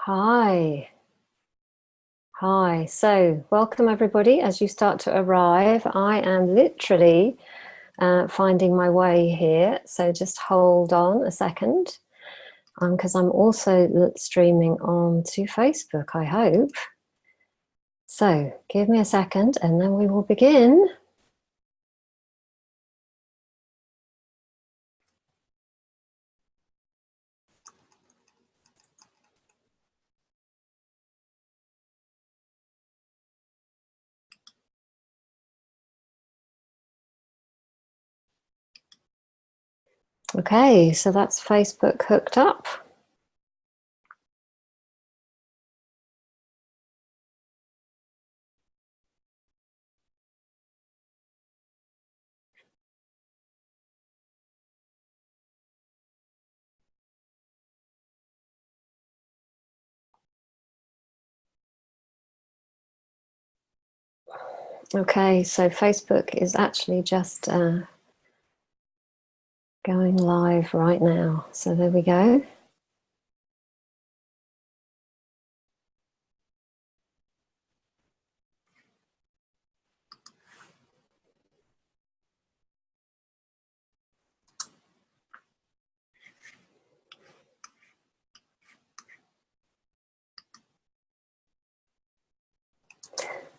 Hi. Hi. So, welcome everybody as you start to arrive. I am literally finding my way here. So just hold on a second because I'm also streaming on to Facebook, I hope. So give me a second and then we will begin. Okay, so that's Facebook hooked up. Okay, so Facebook is actually just going live right now. So there we go.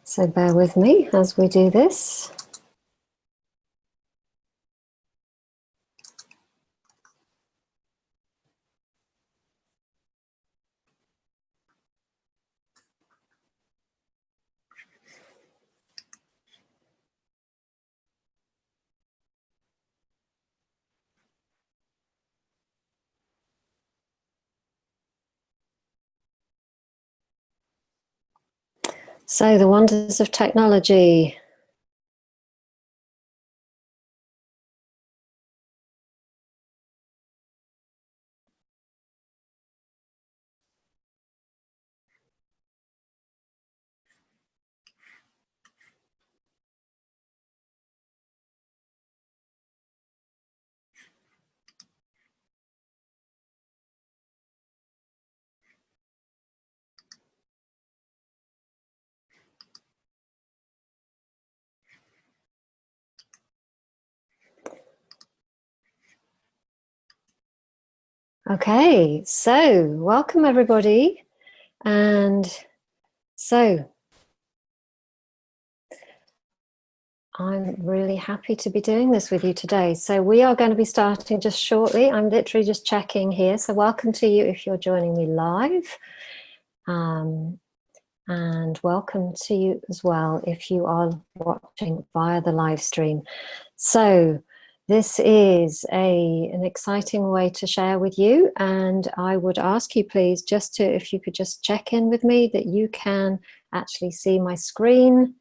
So bear with me as we do this. So the wonders of technology. Okay, so welcome everybody. And so I'm really happy to be doing this with you today. So we are going to be starting just shortly. I'm literally just checking here. So welcome to you if you're joining me live. And welcome to you as well if you are watching via the live stream. So this is an exciting way to share with you, and I would ask you please just to, if you could just check in with me that you can actually see my screen.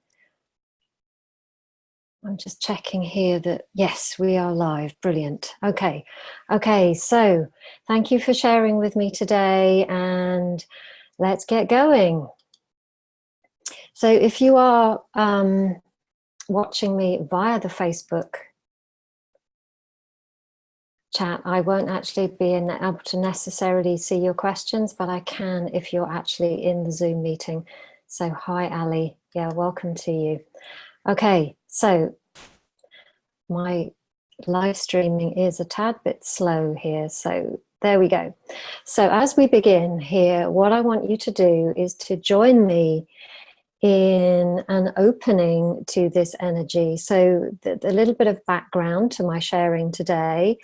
I'm just checking here that, yes, we are live. Brilliant. Okay. So thank you for sharing with me today, and let's get going. So if you are watching me via the Facebook chat, I won't actually be able to necessarily see your questions, but I can if you're actually in the Zoom meeting. So hi, Ali. Yeah, welcome to you. Okay, so my live streaming is a tad bit slow here, so there we go. So as we begin here, what I want you to do is to join me in an opening to this energy. So the little bit of background to my sharing today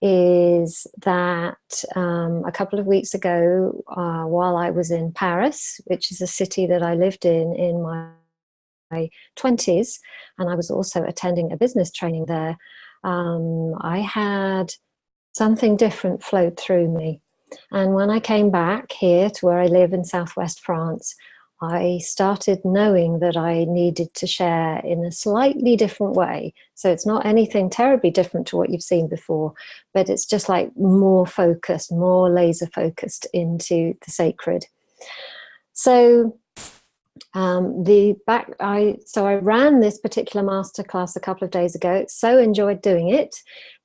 is that a couple of weeks ago, while I was in Paris, which is a city that I lived in my 20s, and I was also attending a business training there, I had something different flowed through me. And when I came back here to where I live in southwest France, I started knowing that I needed to share in a slightly different way. So it's not anything terribly different to what you've seen before, but it's just like more focused, more laser focused into the sacred. So So I ran this particular masterclass a couple of days ago. So enjoyed doing it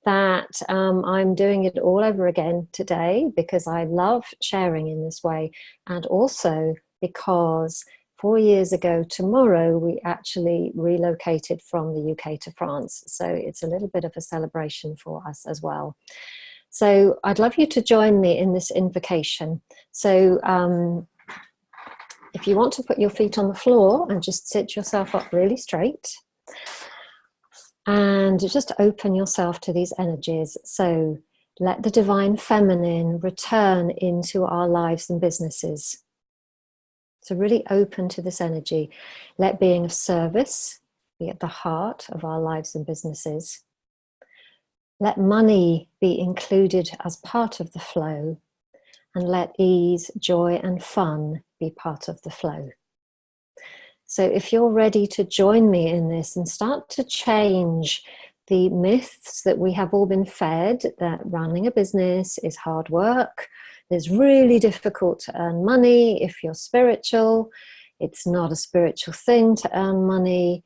that I'm doing it all over again today, because I love sharing in this way, and also because 4 years ago tomorrow we actually relocated from the UK to France. So it's a little bit of a celebration for us as well. So I'd love you to join me in this invocation. So if you want to put your feet on the floor and just sit yourself up really straight and just open yourself to these energies. So let the divine feminine return into our lives and businesses. So really open to this energy. Let being of service be at the heart of our lives and businesses. Let money be included as part of the flow, and let ease, joy, and fun be part of the flow. So if you're ready to join me in this and start to change the myths that we have all been fed, that running a business is hard work, it's really difficult to earn money if you're spiritual, it's not a spiritual thing to earn money,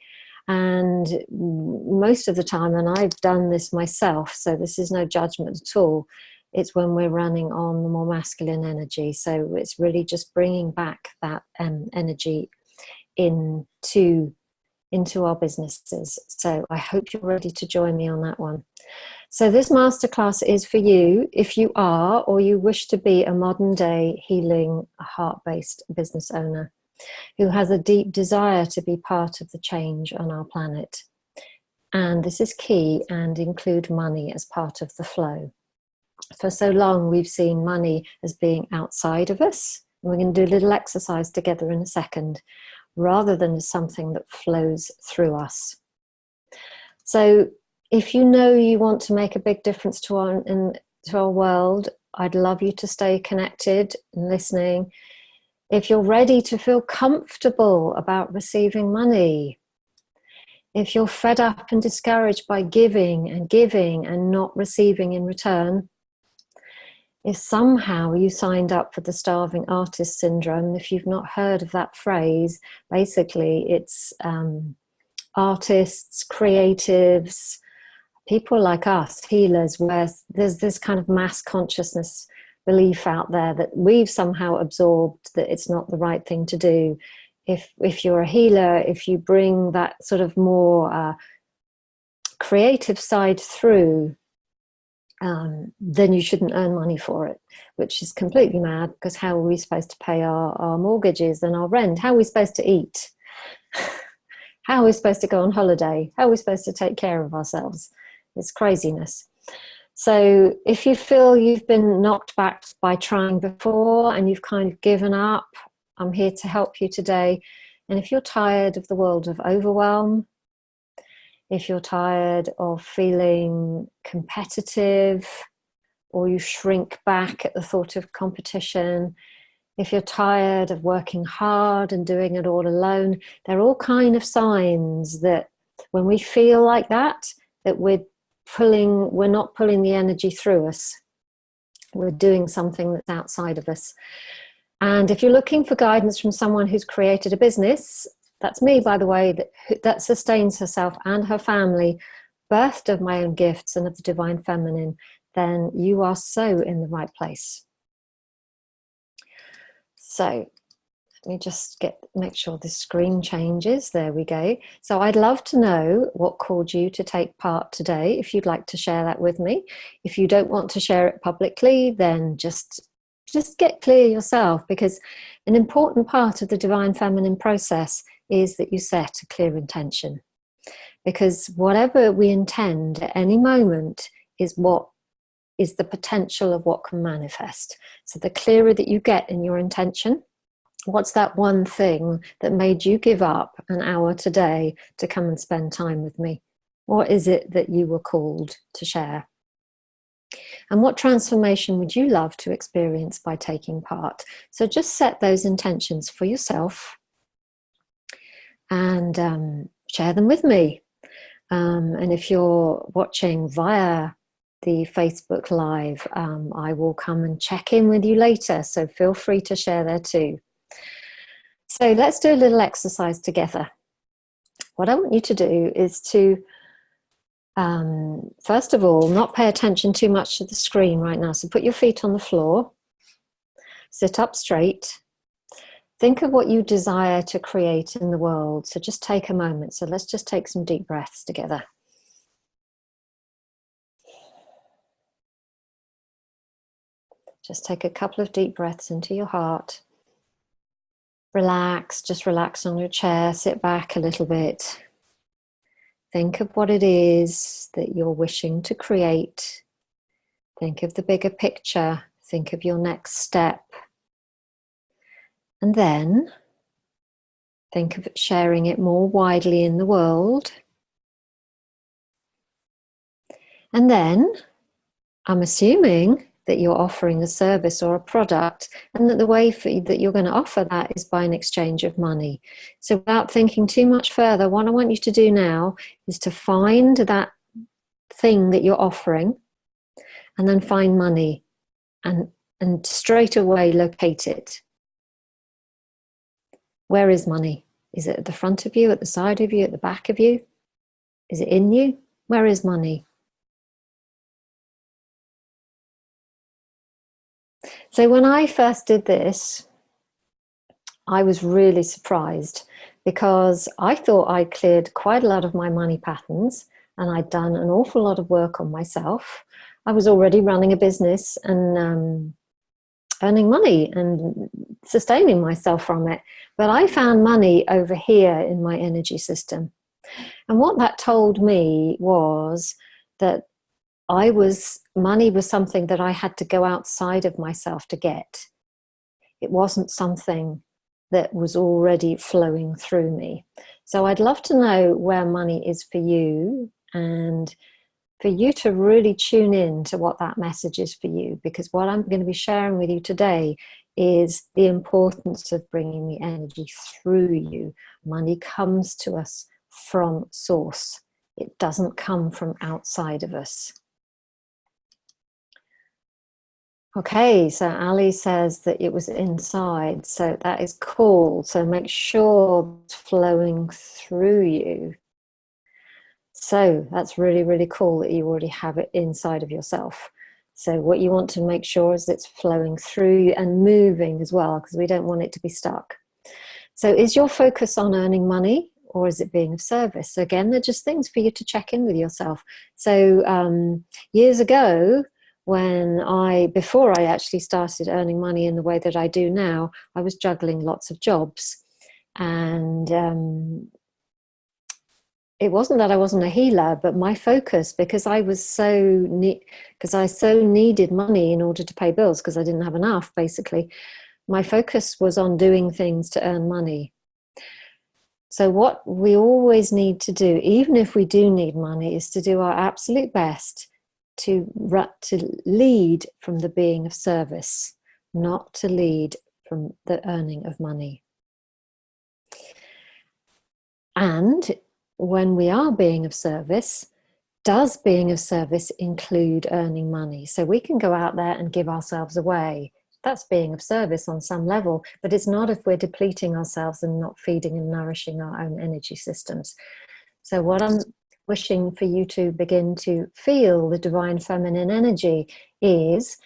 and most of the time, and I've done this myself, so this is no judgment at all, it's when we're running on the more masculine energy. So it's really just bringing back that energy into our businesses. So I hope you're ready to join me on that one. So this masterclass is for you if you are, or you wish to be, a modern day healing, heart-based business owner who has a deep desire to be part of the change on our planet. And this is key, and include money as part of the flow. For so long, we've seen money as being outside of us. We're going to do a little exercise together in a second, rather than as something that flows through us. So if you know you want to make a big difference to our world, I'd love you to stay connected and listening. If you're ready to feel comfortable about receiving money, if you're fed up and discouraged by giving and not receiving in return, if somehow you signed up for the starving artist syndrome, if you've not heard of that phrase, basically it's artists, creatives, people like us, healers, where there's this kind of mass consciousness belief out there that we've somehow absorbed that it's not the right thing to do. If you're a healer, if you bring that sort of more creative side through, then you shouldn't earn money for it, which is completely mad, because how are we supposed to pay our mortgages and our rent? How are we supposed to eat? How are we supposed to go on holiday? How are we supposed to take care of ourselves? It's craziness. So if you feel you've been knocked back by trying before and you've kind of given up, I'm here to help you today. And if you're tired of the world of overwhelm, if you're tired of feeling competitive, or you shrink back at the thought of competition, if you're tired of working hard and doing it all alone, they're all kind of signs that when we feel like that we're not pulling the energy through us. We're doing something that's outside of us. And if you're looking for guidance from someone who's created a business, that's me, by the way, that sustains herself and her family, birthed of my own gifts and of the divine feminine, then you are so in the right place. So let me just make sure the screen changes. There we go. So I'd love to know what called you to take part today, if you'd like to share that with me. If you don't want to share it publicly, then just get clear yourself, because an important part of the divine feminine process is that you set a clear intention. Because whatever we intend at any moment is the potential of what can manifest. So the clearer that you get in your intention, what's that one thing that made you give up an hour today to come and spend time with me? What is it that you were called to share? And what transformation would you love to experience by taking part? So just set those intentions for yourself and share them with me. And if you're watching via the Facebook Live, I will come and check in with you later. So feel free to share there too. So let's do a little exercise together. What I want you to do is to, first of all, not pay attention too much to the screen right now. So put your feet on the floor, sit up straight. Think of what you desire to create in the world. So just take a moment. So let's just take some deep breaths together. Just take a couple of deep breaths into your heart. Relax, just relax on your chair, sit back a little bit. Think of what it is that you're wishing to create. Think of the bigger picture. Think of your next step. And then think of sharing it more widely in the world. And then I'm assuming that you're offering a service or a product, and that the way that you're going to offer that is by an exchange of money. So without thinking too much further, what I want you to do now is to find that thing that you're offering, and then find money and straight away locate it. Where is money? Is it at the front of you, at the side of you, at the back of you? Is it in you? Where is money? So when I first did this, I was really surprised, because I thought I cleared quite a lot of my money patterns, and I'd done an awful lot of work on myself. I was already running a business and earning money and sustaining myself from it. But I found money over here in my energy system. And what that told me was that money was something that I had to go outside of myself to get. It wasn't something that was already flowing through me. So I'd love to know where money is for you, and for you to really tune in to what that message is for you, because what I'm going to be sharing with you today is the importance of bringing the energy through you. Money comes to us from source. It doesn't come from outside of us. Okay, so Ali says that it was inside, so that is cool. So make sure it's flowing through you. So that's really, really cool that you already have it inside of yourself. So what you want to make sure is it's flowing through you and moving as well, because we don't want it to be stuck. So is your focus on earning money, or is it being of service? So again, they're just things for you to check in with yourself. So years ago, before I actually started earning money in the way that I do now, I was juggling lots of jobs. And it wasn't that I wasn't a healer, but my focus, because I so needed money in order to pay bills, because I didn't have enough, basically, my focus was on doing things to earn money. So what we always need to do, even if we do need money, is to do our absolute best to lead from the being of service, not to lead from the earning of money. And when we are being of service, does being of service include earning money? So we can go out there and give ourselves away. That's being of service on some level, but it's not if we're depleting ourselves and not feeding and nourishing our own energy systems. So what I'm wishing for you to begin to feel the divine feminine energy is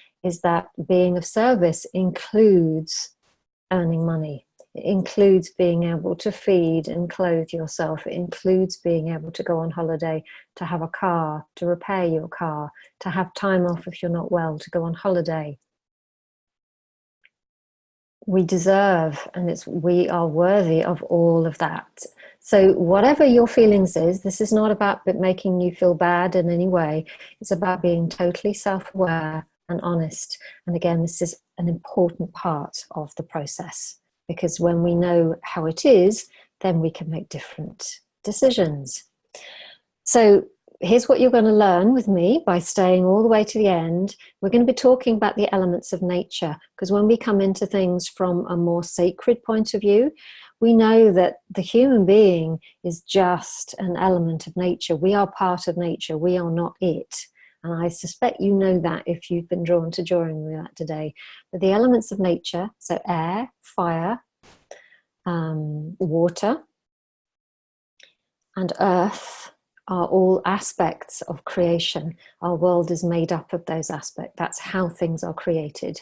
that being of service includes earning money. It includes being able to feed and clothe yourself. It includes being able to go on holiday, to have a car, to repair your car, to have time off if you're not well, to go on holiday. We deserve, and we are worthy of all of that. So whatever your feelings is, this is not about making you feel bad in any way. It's about being totally self-aware and honest. And again, this is an important part of the process, because when we know how it is, then we can make different decisions. So here's what you're going to learn with me by staying all the way to the end. We're going to be talking about the elements of nature, because when we come into things from a more sacred point of view, we know that the human being is just an element of nature. We are part of nature. We are not it. And I suspect you know that if you've been drawn to join me that today. But the elements of nature, so air, fire, water, and earth are all aspects of creation. Our world is made up of those aspects. That's how things are created.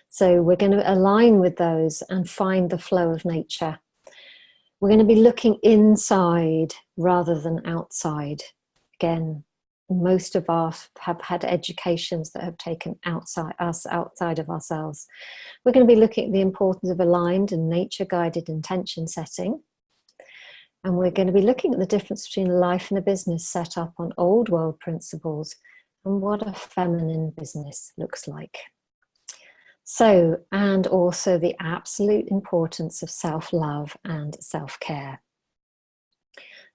So we're going to align with those and find the flow of nature. We're going to be looking inside rather than outside. Again, most of us have had educations that have taken outside of ourselves. We're going to be looking at the importance of aligned and nature-guided intention setting. And we're going to be looking at the difference between life and a business set up on old world principles and what a feminine business looks like. So, and also the absolute importance of self-love and self-care.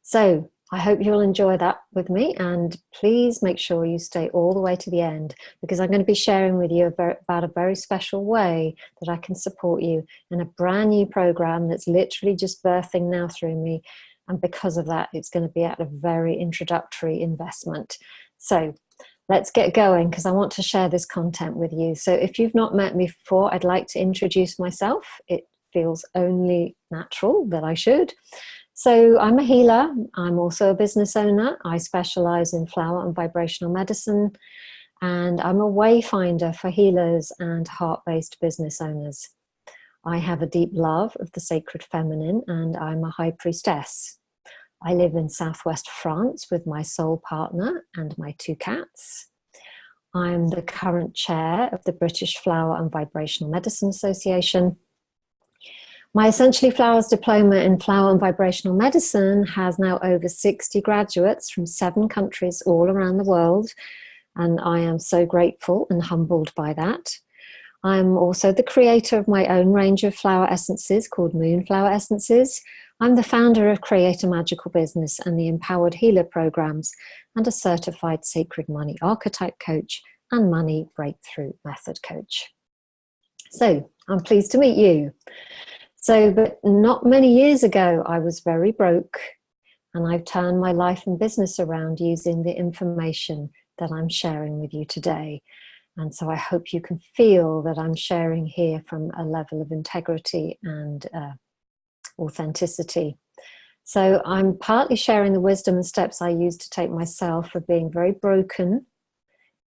So, I hope you'll enjoy that with me, and please make sure you stay all the way to the end, because I'm going to be sharing with you about a very special way that I can support you in a brand new program that's literally just birthing now through me. And because of that, it's going to be at a very introductory investment. So let's get going, because I want to share this content with you. So if you've not met me before, I'd like to introduce myself. It feels only natural that I should. So I'm a healer. I'm also a business owner. I specialize in flower and vibrational medicine, and I'm a wayfinder for healers and heart-based business owners. I have a deep love of the sacred feminine, and I'm a high priestess. I live in southwest France with my soul partner and my 2 cats. I'm the current chair of the British Flower and Vibrational Medicine Association. My Essentially Flowers diploma in flower and vibrational medicine has now over 60 graduates from 7 countries all around the world, and I am so grateful and humbled by that. I'm also the creator of my own range of flower essences called Moonflower Essences. I'm the founder of Create a Magical Business and the Empowered Healer programs, and a certified Sacred Money Archetype coach and Money Breakthrough Method coach. So I'm pleased to meet you. So, but not many years ago, I was very broke, and I've turned my life and business around using the information that I'm sharing with you today. And so I hope you can feel that I'm sharing here from a level of integrity and authenticity. So I'm partly sharing the wisdom and steps I used to take myself from being very broken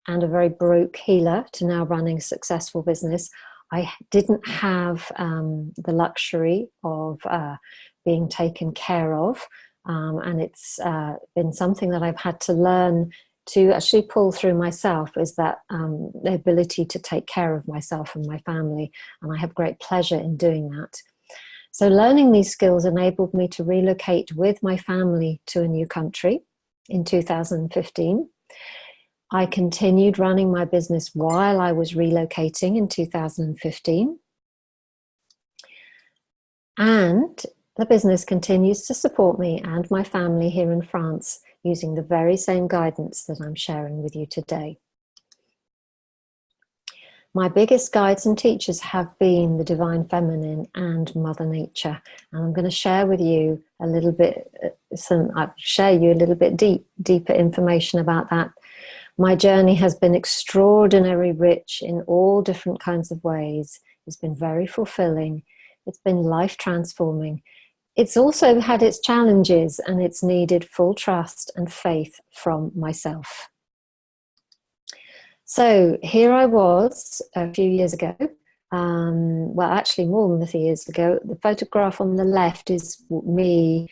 and a very broke healer to now running a successful business. I didn't have the luxury of being taken care of, and it's been something that I've had to learn to actually pull through myself, is that the ability to take care of myself and my family, and I have great pleasure in doing that. So learning these skills enabled me to relocate with my family to a new country in 2015. I continued running my business while I was relocating in 2015. And the business continues to support me and my family here in France using the very same guidance that I'm sharing with you today. My biggest guides and teachers have been the Divine Feminine and Mother Nature. And I'm going to share with you a little bit, deeper information about that. My journey has been extraordinarily rich in all different kinds of ways. It's been very fulfilling. It's been life transforming. It's also had its challenges, and it's needed full trust and faith from myself. So here I was a few years ago, well, actually more than a few years ago. The photograph on the left is me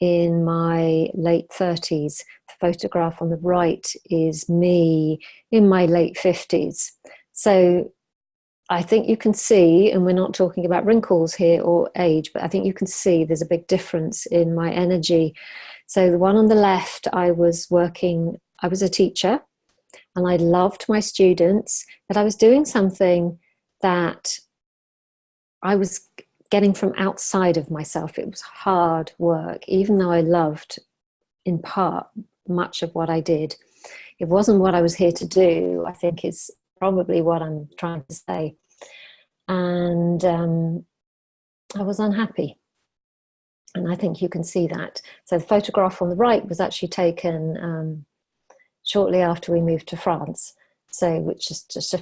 in my late 30s. The photograph on the right is me in my late 50s. So I think you can see, and we're not talking about wrinkles here or age, but I think you can see there's a big difference in my energy. So the one on the left, I was a teacher, and I loved my students, but I was doing something that I was getting from outside of myself. It was hard work, even though I loved, in part, much of what I did. It wasn't what I was here to do, I think is probably what I'm trying to say. And I was unhappy. And I think you can see that. So the photograph on the right was actually taken shortly after we moved to France. So, which is just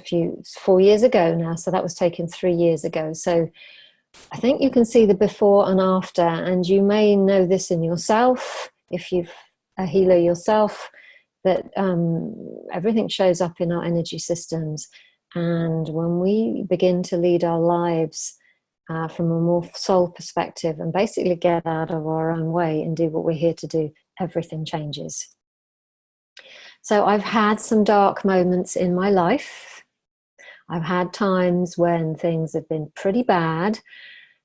4 years ago now. So that was taken 3 years ago. So I think you can see the before and after, and you may know this in yourself if you've a healer yourself, that everything shows up in our energy systems. And when we begin to lead our lives from a more soul perspective and basically get out of our own way and do what we're here to do, everything changes. So I've had some dark moments in my life. I've had times when things have been pretty bad.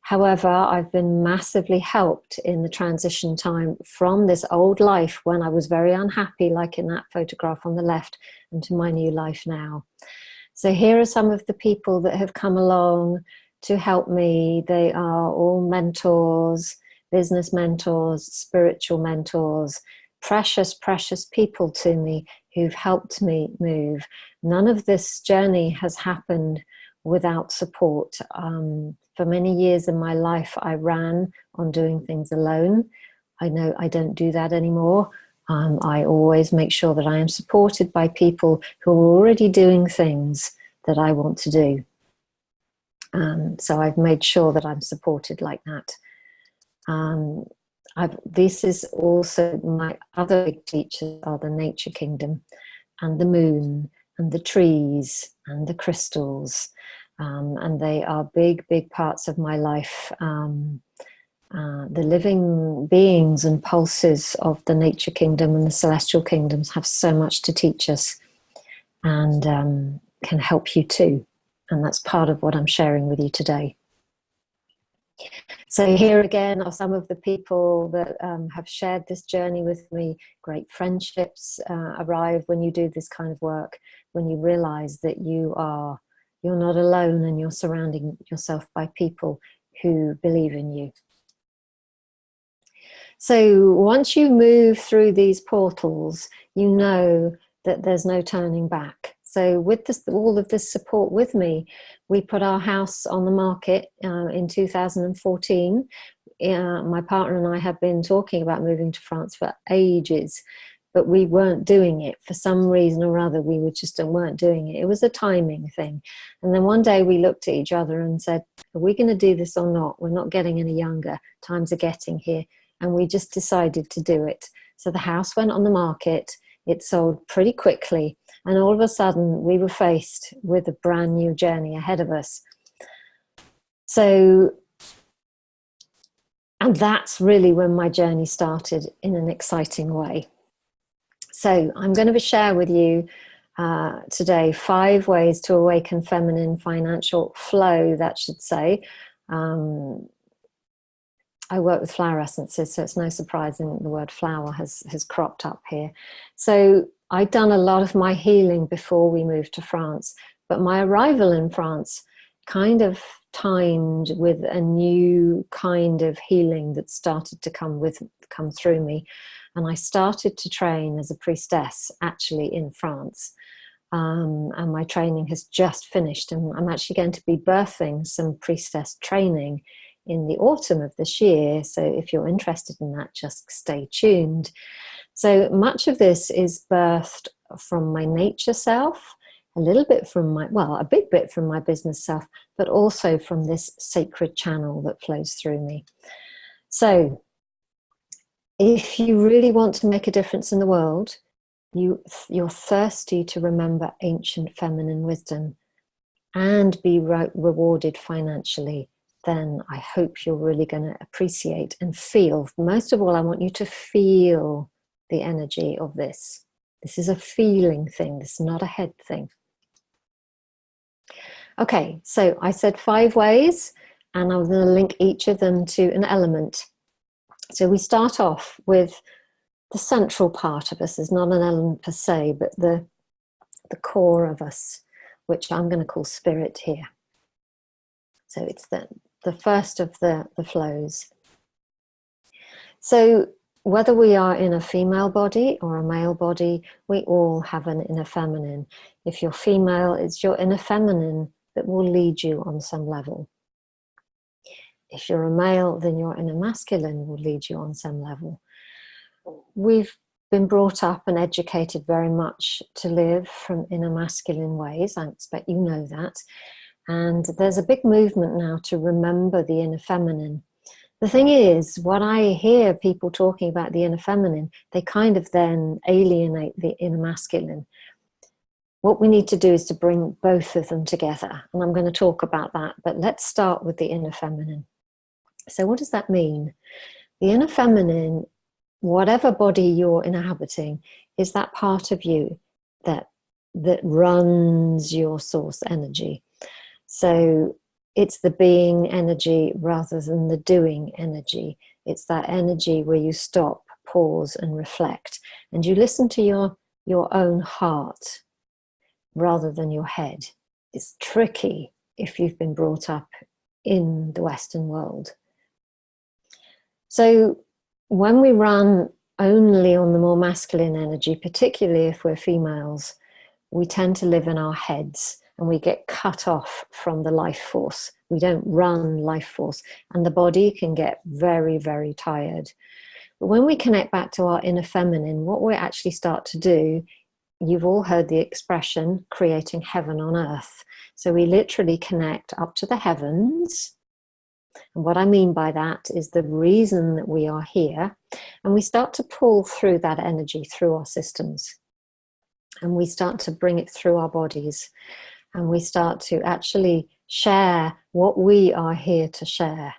However, I've been massively helped in the transition time from this old life when I was very unhappy, like in that photograph on the left, into my new life now. So here are some of the people that have come along to help me. They are all mentors, business mentors, spiritual mentors, precious, precious people to me who've helped me move. None of this journey has happened without support. For many years in my life, I ran on doing things alone. I know I don't do that anymore. I always make sure that I am supported by people who are already doing things that I want to do. So I've made sure that I'm supported like that. This is also my other big teachers are the nature kingdom and the moon and the trees and the crystals. And they are big, big parts of my life. The living beings and pulses of the nature kingdom and the celestial kingdoms have so much to teach us and can help you too. And that's part of what I'm sharing with you today. So here again are some of the people that have shared this journey with me. Great friendships arrive when you do this kind of work, when you realize that you're not alone and you're surrounding yourself by people who believe in you. So once you move through these portals, you know that there's no turning back. So with all of this support with me, we put our house on the market in 2014. My partner and I have been talking about moving to France for ages, but we weren't doing it for some reason or other. We weren't doing it. It was a timing thing. And then one day we looked at each other and said, are we going to do this or not? We're not getting any younger. Times are getting here. And we just decided to do it. So the house went on the market. It sold pretty quickly. And all of a sudden, we were faced with a brand new journey ahead of us. So, and that's really when my journey started in an exciting way. So I'm going to share with you today 5 ways to awaken feminine financial flow, that should say. I work with flower essences, so it's no surprising the word flower has cropped up here. So I'd done a lot of my healing before we moved to France, but my arrival in France kind of timed with a new kind of healing that started to come through me. And I started to train as a priestess actually in France. And my training has just finished, and I'm actually going to be birthing some priestess training in the autumn of this year. So if you're interested in that, just stay tuned. So much of this is birthed from my nature self, a little bit from a big bit from my business self, but also from this sacred channel that flows through me. So if you really want to make a difference in the world, you're thirsty to remember ancient feminine wisdom and be rewarded financially, then I hope you're really going to appreciate and feel. Most of all, I want you to feel the energy of this. This is a feeling thing. This is not a head thing. Okay, so I said 5 ways, and I'm going to link each of them to an element. So we start off with the central part of us. Is not an element per se, but the core of us, which I'm going to call spirit here. So it's the first of the flows. So whether we are in a female body or a male body, we all have an inner feminine. If you're female, it's your inner feminine that will lead you on some level. If you're a male, then your inner masculine will lead you on some level. We've been brought up and educated very much to live from inner masculine ways. I expect you know that. And there's a big movement now to remember the inner feminine. The thing is, when I hear people talking about the inner feminine, they kind of then alienate the inner masculine. What we need to do is to bring both of them together. And I'm going to talk about that, but let's start with the inner feminine. So what does that mean? The inner feminine, whatever body you're inhabiting, is that part of you that runs your source energy. So it's the being energy rather than the doing energy. It's that energy where you stop, pause, and reflect. And you listen to your own heart rather than your head. It's tricky if you've been brought up in the Western world. So when we run only on the more masculine energy, particularly if we're females, we tend to live in our heads and we get cut off from the life force. We don't run life force, and the body can get very, very tired. But when we connect back to our inner feminine, what we actually start to do, you've all heard the expression, creating heaven on earth. So we literally connect up to the heavens. And what I mean by that is the reason that we are here. And we start to pull through that energy through our systems. And we start to bring it through our bodies. And we start to actually share what we are here to share.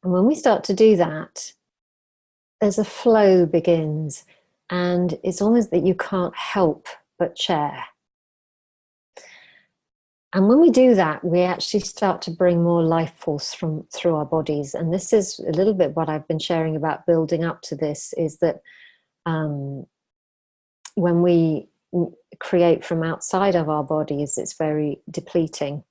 And when we start to do that, there's a flow begins. And it's almost that you can't help but share. And when we do that, we actually start to bring more life force through our bodies. And this is a little bit what I've been sharing about building up to this, is that when we create from outside of our bodies, it's very depleting.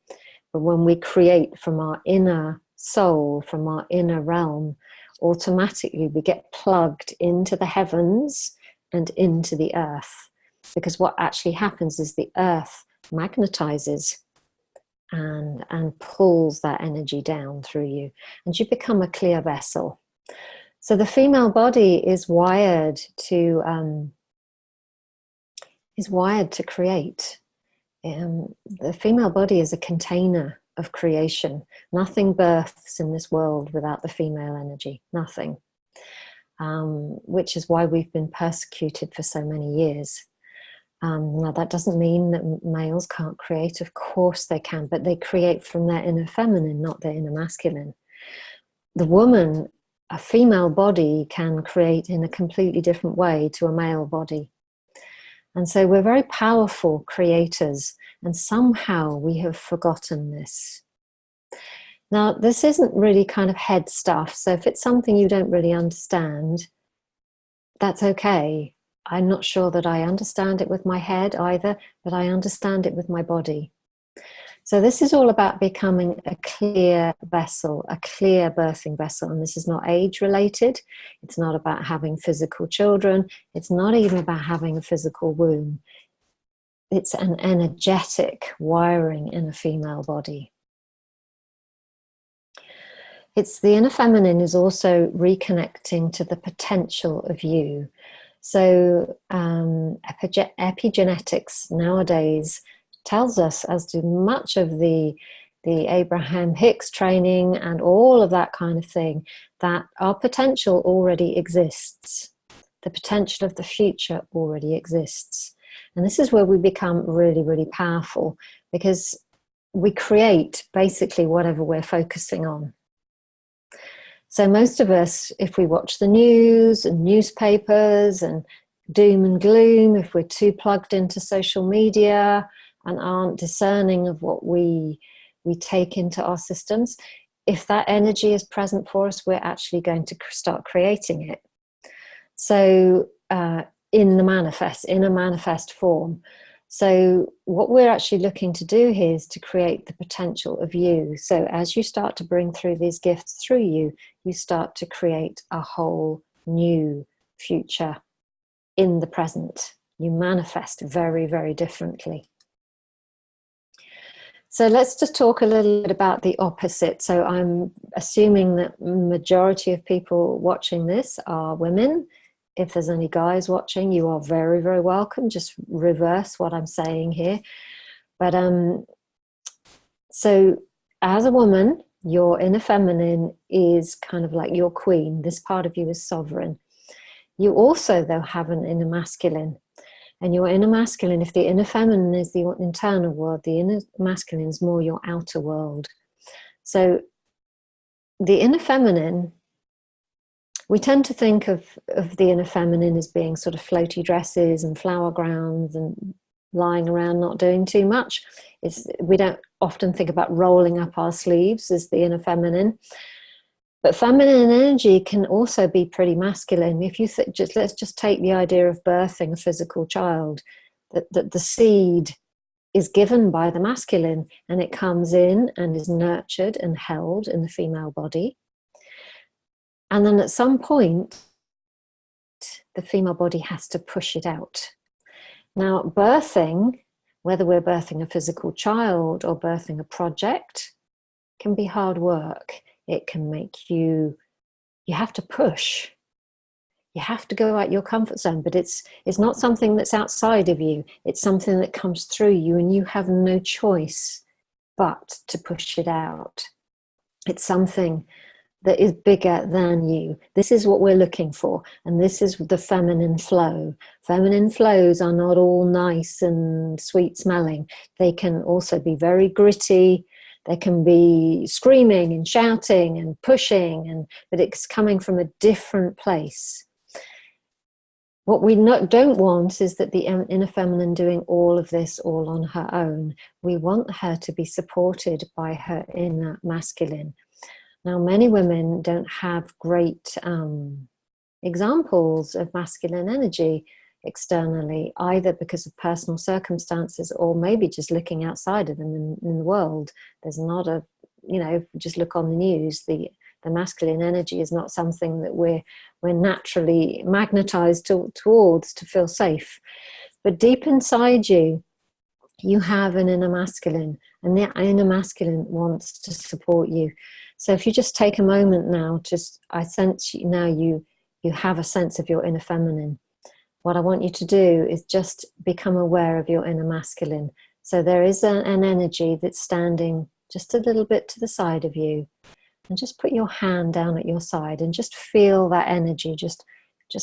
But when we create from our inner soul, from our inner realm, automatically we get plugged into the heavens and into the earth. Because what actually happens is the earth magnetizes and pulls that energy down through you, and you become a clear vessel. So the female body is wired to create. The female body is a container of creation. Nothing births in this world without the female energy. Nothing. Which is why we've been persecuted for so many years. Now that doesn't mean that males can't create. Of course they can, but they create from their inner feminine, not their inner masculine. The woman, a female body, can create in a completely different way to a male body. And so we're very powerful creators, and somehow we have forgotten this. Now, this isn't really kind of head stuff, so if it's something you don't really understand, that's okay. I'm not sure that I understand it with my head either, but I understand it with my body. So this is all about becoming a clear vessel, a clear birthing vessel. And this is not age related. It's not about having physical children. It's not even about having a physical womb. It's an energetic wiring in a female body. It's the inner feminine is also reconnecting to the potential of you. So epigenetics nowadays tells us, as do much of the Abraham Hicks training and all of that kind of thing, that our potential already exists. The potential of the future already exists. And this is where we become really, really powerful, because we create basically whatever we're focusing on. So most of us, if we watch the news and newspapers and doom and gloom, if we're too plugged into social media and aren't discerning of what we take into our systems, if that energy is present for us, we're actually going to start creating it. So in a manifest form. So what we're actually looking to do here is to create the potential of you. So as you start to bring through these gifts through you, you start to create a whole new future in the present. You manifest very, very differently. So let's just talk a little bit about the opposite. So I'm assuming that majority of people watching this are women. If there's any guys watching, you are very, very welcome. Just reverse what I'm saying here. But So as a woman, your inner feminine is kind of like your queen. This part of you is sovereign. You also, though, have an inner masculine. And your inner masculine, if the inner feminine is the internal world, the inner masculine is more your outer world. So the inner feminine, we tend to think of the inner feminine as being sort of floaty dresses and flower grounds and lying around not doing too much. We don't often think about rolling up our sleeves as the inner feminine. But feminine energy can also be pretty masculine. If you let's just take the idea of birthing a physical child, that the seed is given by the masculine, and it comes in and is nurtured and held in the female body. And then at some point, the female body has to push it out. Now, birthing, whether we're birthing a physical child or birthing a project, can be hard work. It can make you have to push. You have to go out your comfort zone, but it's not something that's outside of you. It's something that comes through you, and you have no choice but to push it out. It's something that is bigger than you. This is what we're looking for, and this is the feminine flow. Feminine flows are not all nice and sweet smelling. They can also be very gritty. They can be screaming and shouting and pushing, but it's coming from a different place. What we don't want is that the inner feminine doing all of this all on her own. We want her to be supported by her inner masculine. Now, many women don't have great examples of masculine energy externally, either because of personal circumstances or maybe just looking outside of them in the world. There's not a, just look on the news, the masculine energy is not something that we're naturally magnetized towards to feel safe. But deep inside you, you have an inner masculine, and the inner masculine wants to support you. So if you just take a moment now, I sense now you have a sense of your inner feminine. What I want you to do is just become aware of your inner masculine. So there is an energy that's standing just a little bit to the side of you. And just put your hand down at your side and just feel that energy, just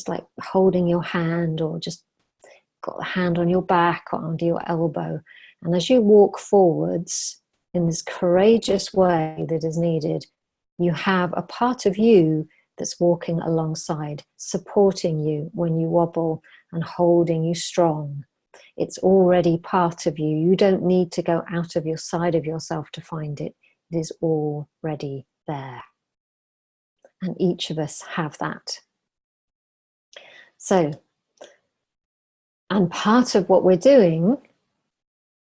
like holding your hand, or just got a hand on your back or under your elbow. And as you walk forwards in this courageous way that is needed, you have a part of you that's walking alongside, supporting you when you wobble and holding you strong. It's already part of you. You don't need to go out of your side of yourself to find it. It is already there. And each of us have that. So, and part of what we're doing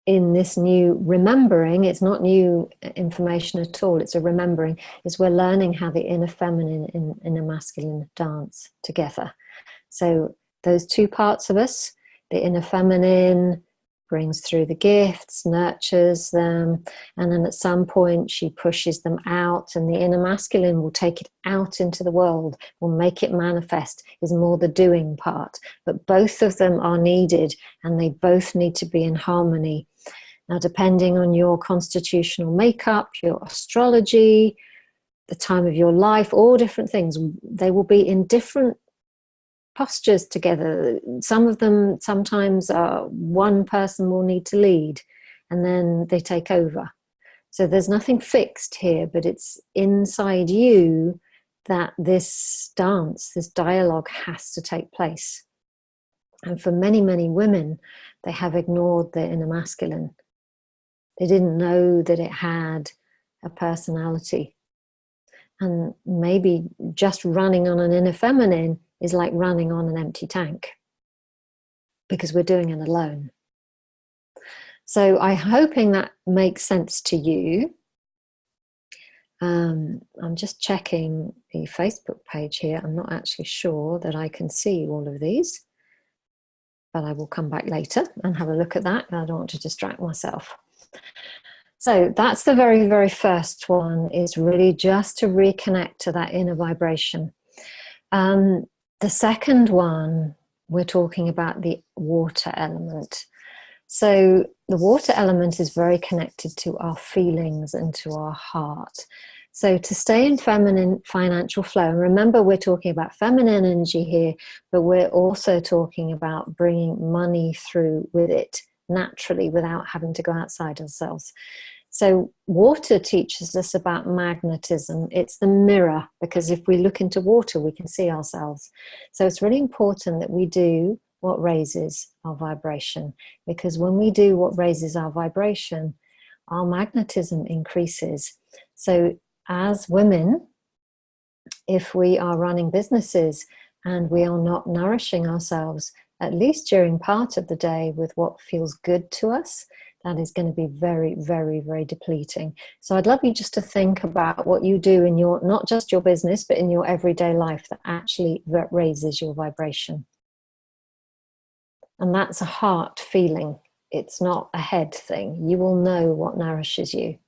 in this new remembering, it's not new information at all, it's a remembering, is we're learning how the inner feminine and inner masculine dance together. So those two parts of us, the inner feminine brings through the gifts, nurtures them, and then at some point she pushes them out, and the inner masculine will take it out into the world, will make it manifest, is more the doing part. But both of them are needed, and they both need to be in harmony. Now, depending on your constitutional makeup, your astrology, the time of your life, all different things, they will be in different postures together. Some of them, sometimes one person will need to lead and then they take over. So there's nothing fixed here, but it's inside you that this dance, this dialogue has to take place. And for many, many women, they have ignored their inner masculine. They didn't know that it had a personality. And maybe just running on an inner feminine is like running on an empty tank, because we're doing it alone. So I'm hoping that makes sense to you. I'm just checking the Facebook page here. I'm not actually sure that I can see all of these, but I will come back later and have a look at that. I don't want to distract myself. So that's the very, very first one, is really just to reconnect to that inner vibration. The second one, we're talking about the water element. So the water element is very connected to our feelings and to our heart. So to stay in feminine financial flow, and remember we're talking about feminine energy here, but we're also talking about bringing money through with it naturally without having to go outside ourselves. So water teaches us about magnetism. It's the mirror, because if we look into water, we can see ourselves. So it's really important that we do what raises our vibration, because when we do what raises our vibration, our magnetism increases. So as women, if we are running businesses and we are not nourishing ourselves, at least during part of the day, with what feels good to us, that is going to be very, very, very depleting. So I'd love you just to think about what you do in your, not just your business, but in your everyday life that actually raises your vibration. And that's a heart feeling. It's not a head thing. You will know what nourishes you.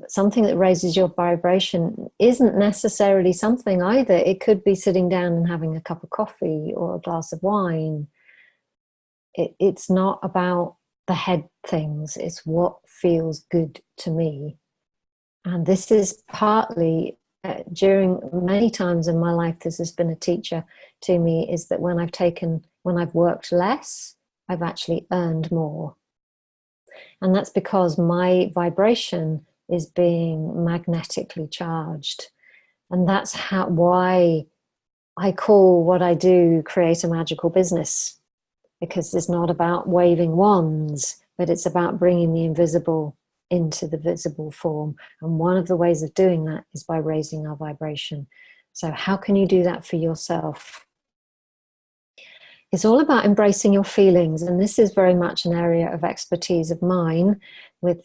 Something that raises your vibration isn't necessarily something either. It could be sitting down and having a cup of coffee or a glass of wine. It's not about the head things. It's what feels good to me. And this is partly during many times in my life, this has been a teacher to me, is that when I've worked less, I've actually earned more. And that's because my vibration is being magnetically charged. And that's why I call what I do Create a Magical Business, because it's not about waving wands, but it's about bringing the invisible into the visible form. And one of the ways of doing that is by raising our vibration. So how can you do that for yourself? It's all about embracing your feelings, and this is very much an area of expertise of mine with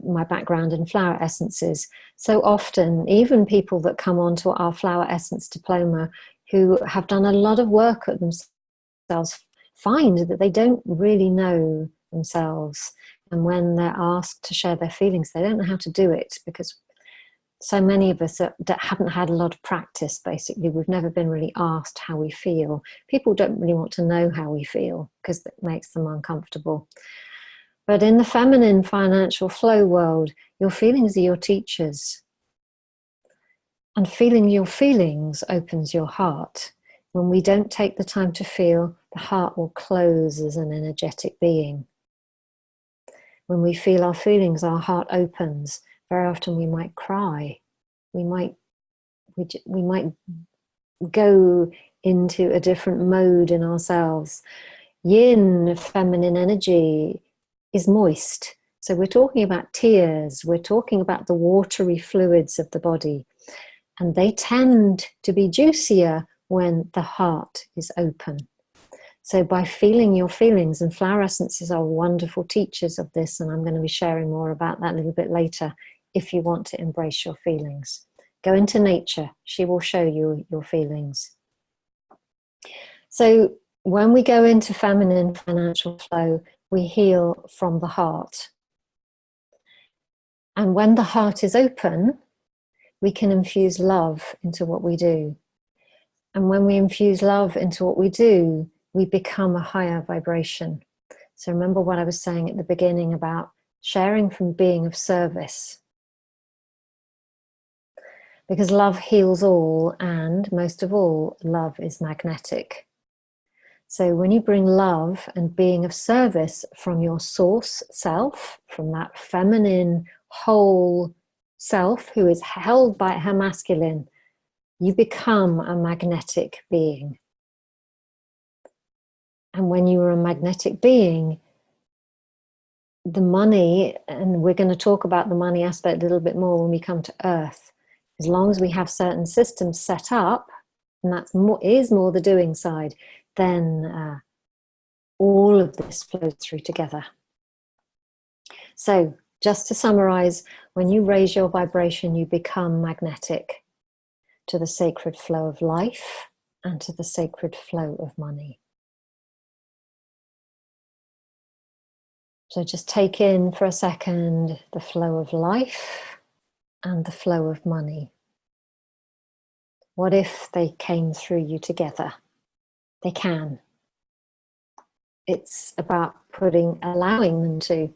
my background in flower essences. So often, even people that come onto our flower essence diploma who have done a lot of work at themselves find that they don't really know themselves. And when they're asked to share their feelings, they don't know how to do it, because so many of us that haven't had a lot of practice, basically. We've never been really asked how we feel. People don't really want to know how we feel because it makes them uncomfortable. But in the feminine financial flow world, your feelings are your teachers. And feeling your feelings opens your heart. When we don't take the time to feel, the heart will close as an energetic being. When we feel our feelings, our heart opens. Very often we might cry. We might go into a different mode in ourselves. Yin, feminine energy, is moist. So we're talking about tears. We're talking about the watery fluids of the body. And they tend to be juicier when the heart is open. So by feeling your feelings, and flower essences are wonderful teachers of this, and I'm going to be sharing more about that a little bit later. If you want to embrace your feelings, go into nature. She will show you your feelings. So when we go into feminine financial flow, we heal from the heart. And when the heart is open, we can infuse love into what we do. And when we infuse love into what we do, we become a higher vibration. So remember what I was saying at the beginning about sharing from being of service. Because love heals all, and most of all, love is magnetic. So when you bring love and being of service from your source self, from that feminine whole self who is held by her masculine, you become a magnetic being. And when you are a magnetic being, the money, and we're going to talk about the money aspect a little bit more when we come to Earth, as long as we have certain systems set up, and that is more the doing side, then all of this flows through together. So just to summarize, when you raise your vibration, you become magnetic to the sacred flow of life and to the sacred flow of money. So just take in for a second the flow of life and the flow of money. What if they came through you together? They can. it's about allowing them to.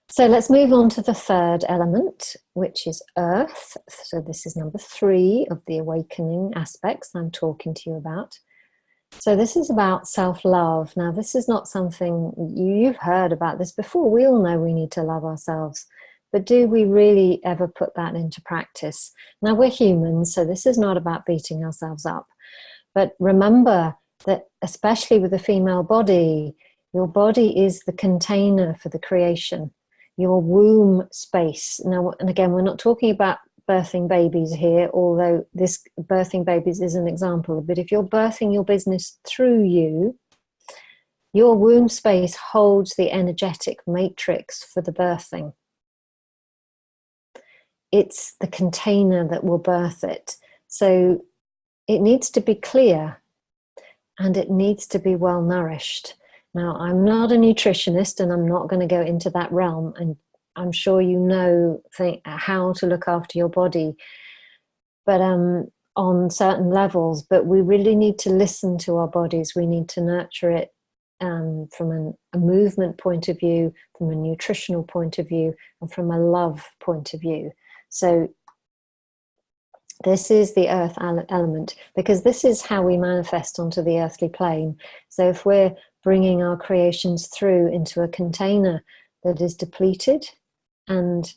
So let's move on to the third element, which is earth. So this is number 3 of the awakening aspects I'm talking to you about. So this is about self-love. Now, this is not something, you've heard about this before. We all know we need to love ourselves. But do we really ever put that into practice? Now, we're humans, so this is not about beating ourselves up. But remember that, especially with the female body, your body is the container for the creation. Your womb space. Now, and again, we're not talking about birthing babies here, although this birthing babies is an example. But if you're birthing your business through you, your womb space holds the energetic matrix for the birthing. It's the container that will birth it. So it needs to be clear and it needs to be well nourished. Now, I'm not a nutritionist and I'm not going to go into that realm, and I'm sure you know how to look after your body, but on certain levels, but we really need to listen to our bodies. We need to nurture it from a movement point of view, from a nutritional point of view, and from a love point of view. So this is the earth element, because this is how we manifest onto the earthly plane. So if we're bringing our creations through into a container that is depleted and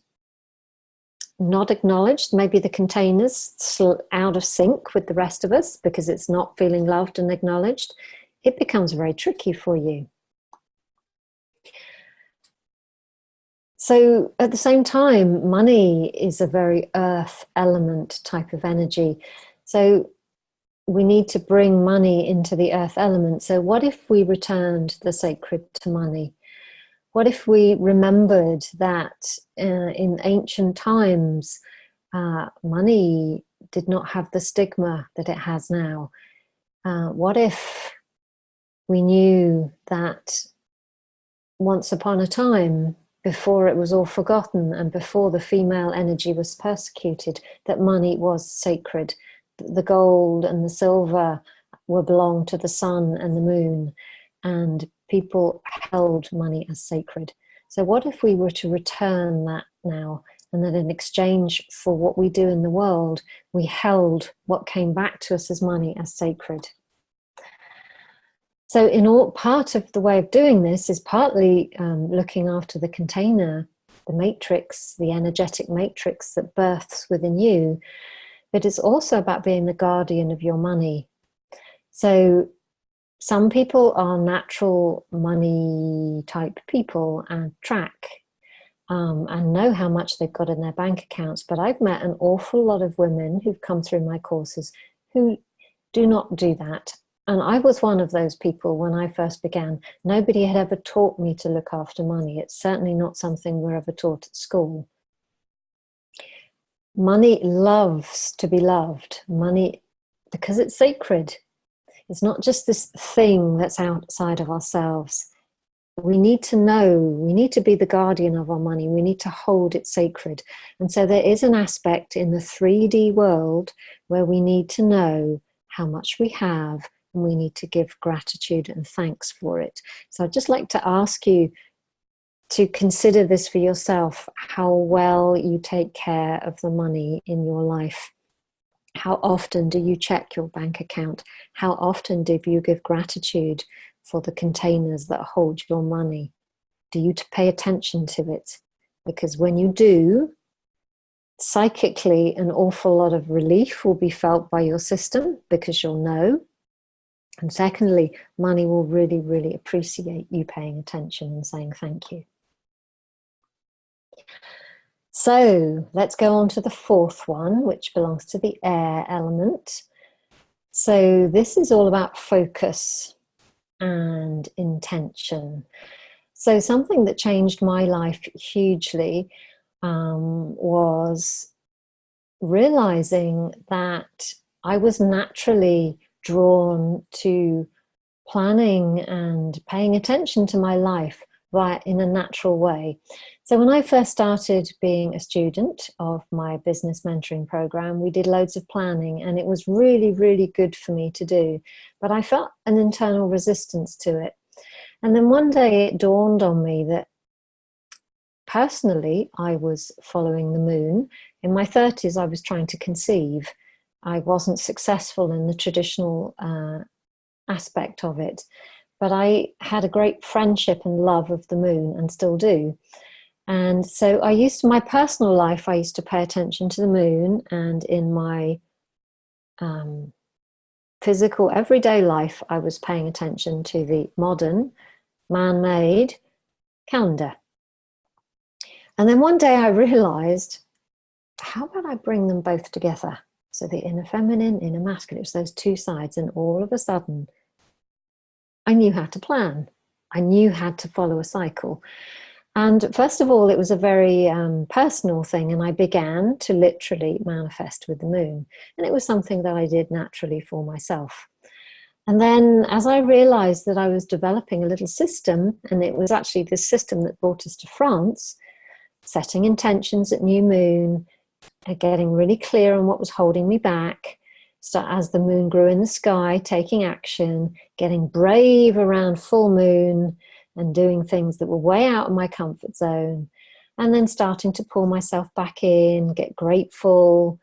not acknowledged, maybe the container's out of sync with the rest of us because it's not feeling loved and acknowledged, it becomes very tricky for you. So at the same time, money is a very earth element type of energy. So we need to bring money into the earth element. So what if we returned the sacred to money? What if we remembered that in ancient times, money did not have the stigma that it has now? What if we knew that once upon a time, before it was all forgotten and before the female energy was persecuted, that money was sacred? The gold and the silver belonged to the sun and the moon, and people held money as sacred. So what if we were to return that now, and that in exchange for what we do in the world, we held what came back to us as money as sacred? So part of the way of doing this is partly looking after the container, the matrix, the energetic matrix that births within you, but it's also about being the guardian of your money. So some people are natural money type people and track and know how much they've got in their bank accounts, but I've met an awful lot of women who've come through my courses who do not do that. And I was one of those people when I first began. Nobody had ever taught me to look after money. It's certainly not something we're ever taught at school. Money loves to be loved. Money, because it's sacred. It's not just this thing that's outside of ourselves. We need to know, we need to be the guardian of our money. We need to hold it sacred. And so there is an aspect in the 3D world where we need to know how much we have, and we need to give gratitude and thanks for it. So I'd just like to ask you to consider this for yourself, how well you take care of the money in your life. How often do you check your bank account? How often do you give gratitude for the containers that hold your money? Do you pay attention to it? Because when you do, psychically, an awful lot of relief will be felt by your system because you'll know. And secondly, money will really, really appreciate you paying attention and saying thank you. So let's go on to the 4th one, which belongs to the air element. So this is all about focus and intention. So something that changed my life hugely was realizing that I was naturally drawn to planning and paying attention to my life in a natural way. So when I first started being a student of my business mentoring program, we did loads of planning, and it was really, really good for me to do. But I felt an internal resistance to it. And then one day it dawned on me that personally, I was following the moon. In my 30s, I was trying to conceive. I wasn't successful in the traditional aspect of it, but I had a great friendship and love of the moon and still do. And so my personal life, I used to pay attention to the moon, and in my physical everyday life, I was paying attention to the modern, man-made calendar. And then one day I realized, how about I bring them both together? So the inner feminine, inner masculine, it was those two sides. And all of a sudden, I knew how to plan. I knew how to follow a cycle. And first of all, it was a very personal thing. And I began to literally manifest with the moon. And it was something that I did naturally for myself. And then as I realized that I was developing a little system, and it was actually this system that brought us to France, setting intentions at new moon, getting really clear on what was holding me back. So as the moon grew in the sky, taking action, getting brave around full moon and doing things that were way out of my comfort zone. And then starting to pull myself back in, get grateful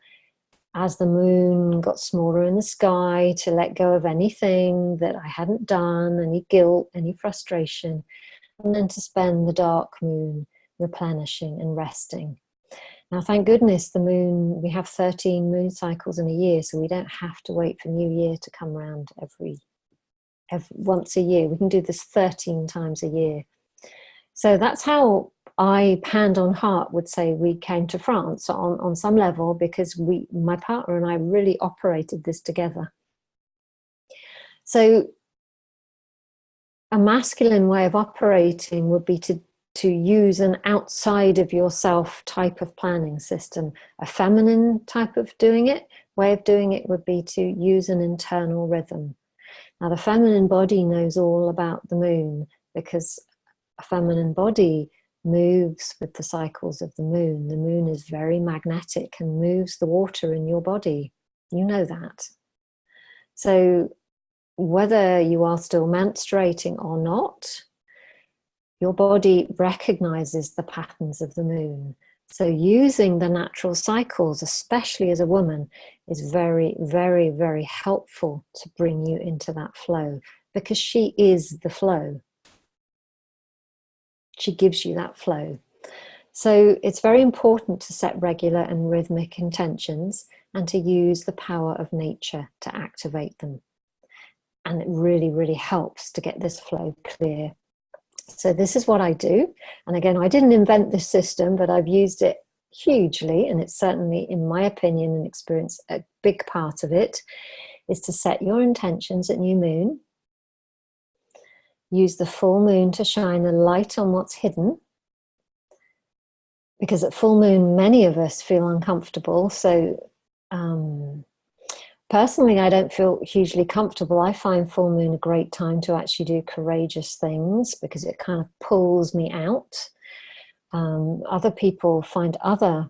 as the moon got smaller in the sky, to let go of anything that I hadn't done, any guilt, any frustration, and then to spend the dark moon replenishing and resting. Now, thank goodness the moon, we have 13 moon cycles in a year, so we don't have to wait for New Year to come around every once a year. We can do this 13 times a year. So that's how I, hand on heart, would say we came to France on some level, because my partner and I really operated this together. So a masculine way of operating would be to use an outside of yourself type of planning system. A feminine type of way of doing it would be to use an internal rhythm. Now, the feminine body knows all about the moon, because a feminine body moves with the cycles of the moon. The moon is very magnetic and moves the water in your body. You know that. So whether you are still menstruating or not, your body recognizes the patterns of the moon. So using the natural cycles, especially as a woman, is very, very, very helpful to bring you into that flow, because she is the flow. She gives you that flow. So it's very important to set regular and rhythmic intentions and to use the power of nature to activate them. And it really, really helps to get this flow clear. So this is what I do. And again, I didn't invent this system, but I've used it hugely. And it's certainly, in my opinion and experience, a big part of it is to set your intentions at new moon. Use the full moon to shine a light on what's hidden. Because at full moon, many of us feel uncomfortable. So personally, I don't feel hugely comfortable. I find full moon a great time to actually do courageous things, because it kind of pulls me out. Other people find other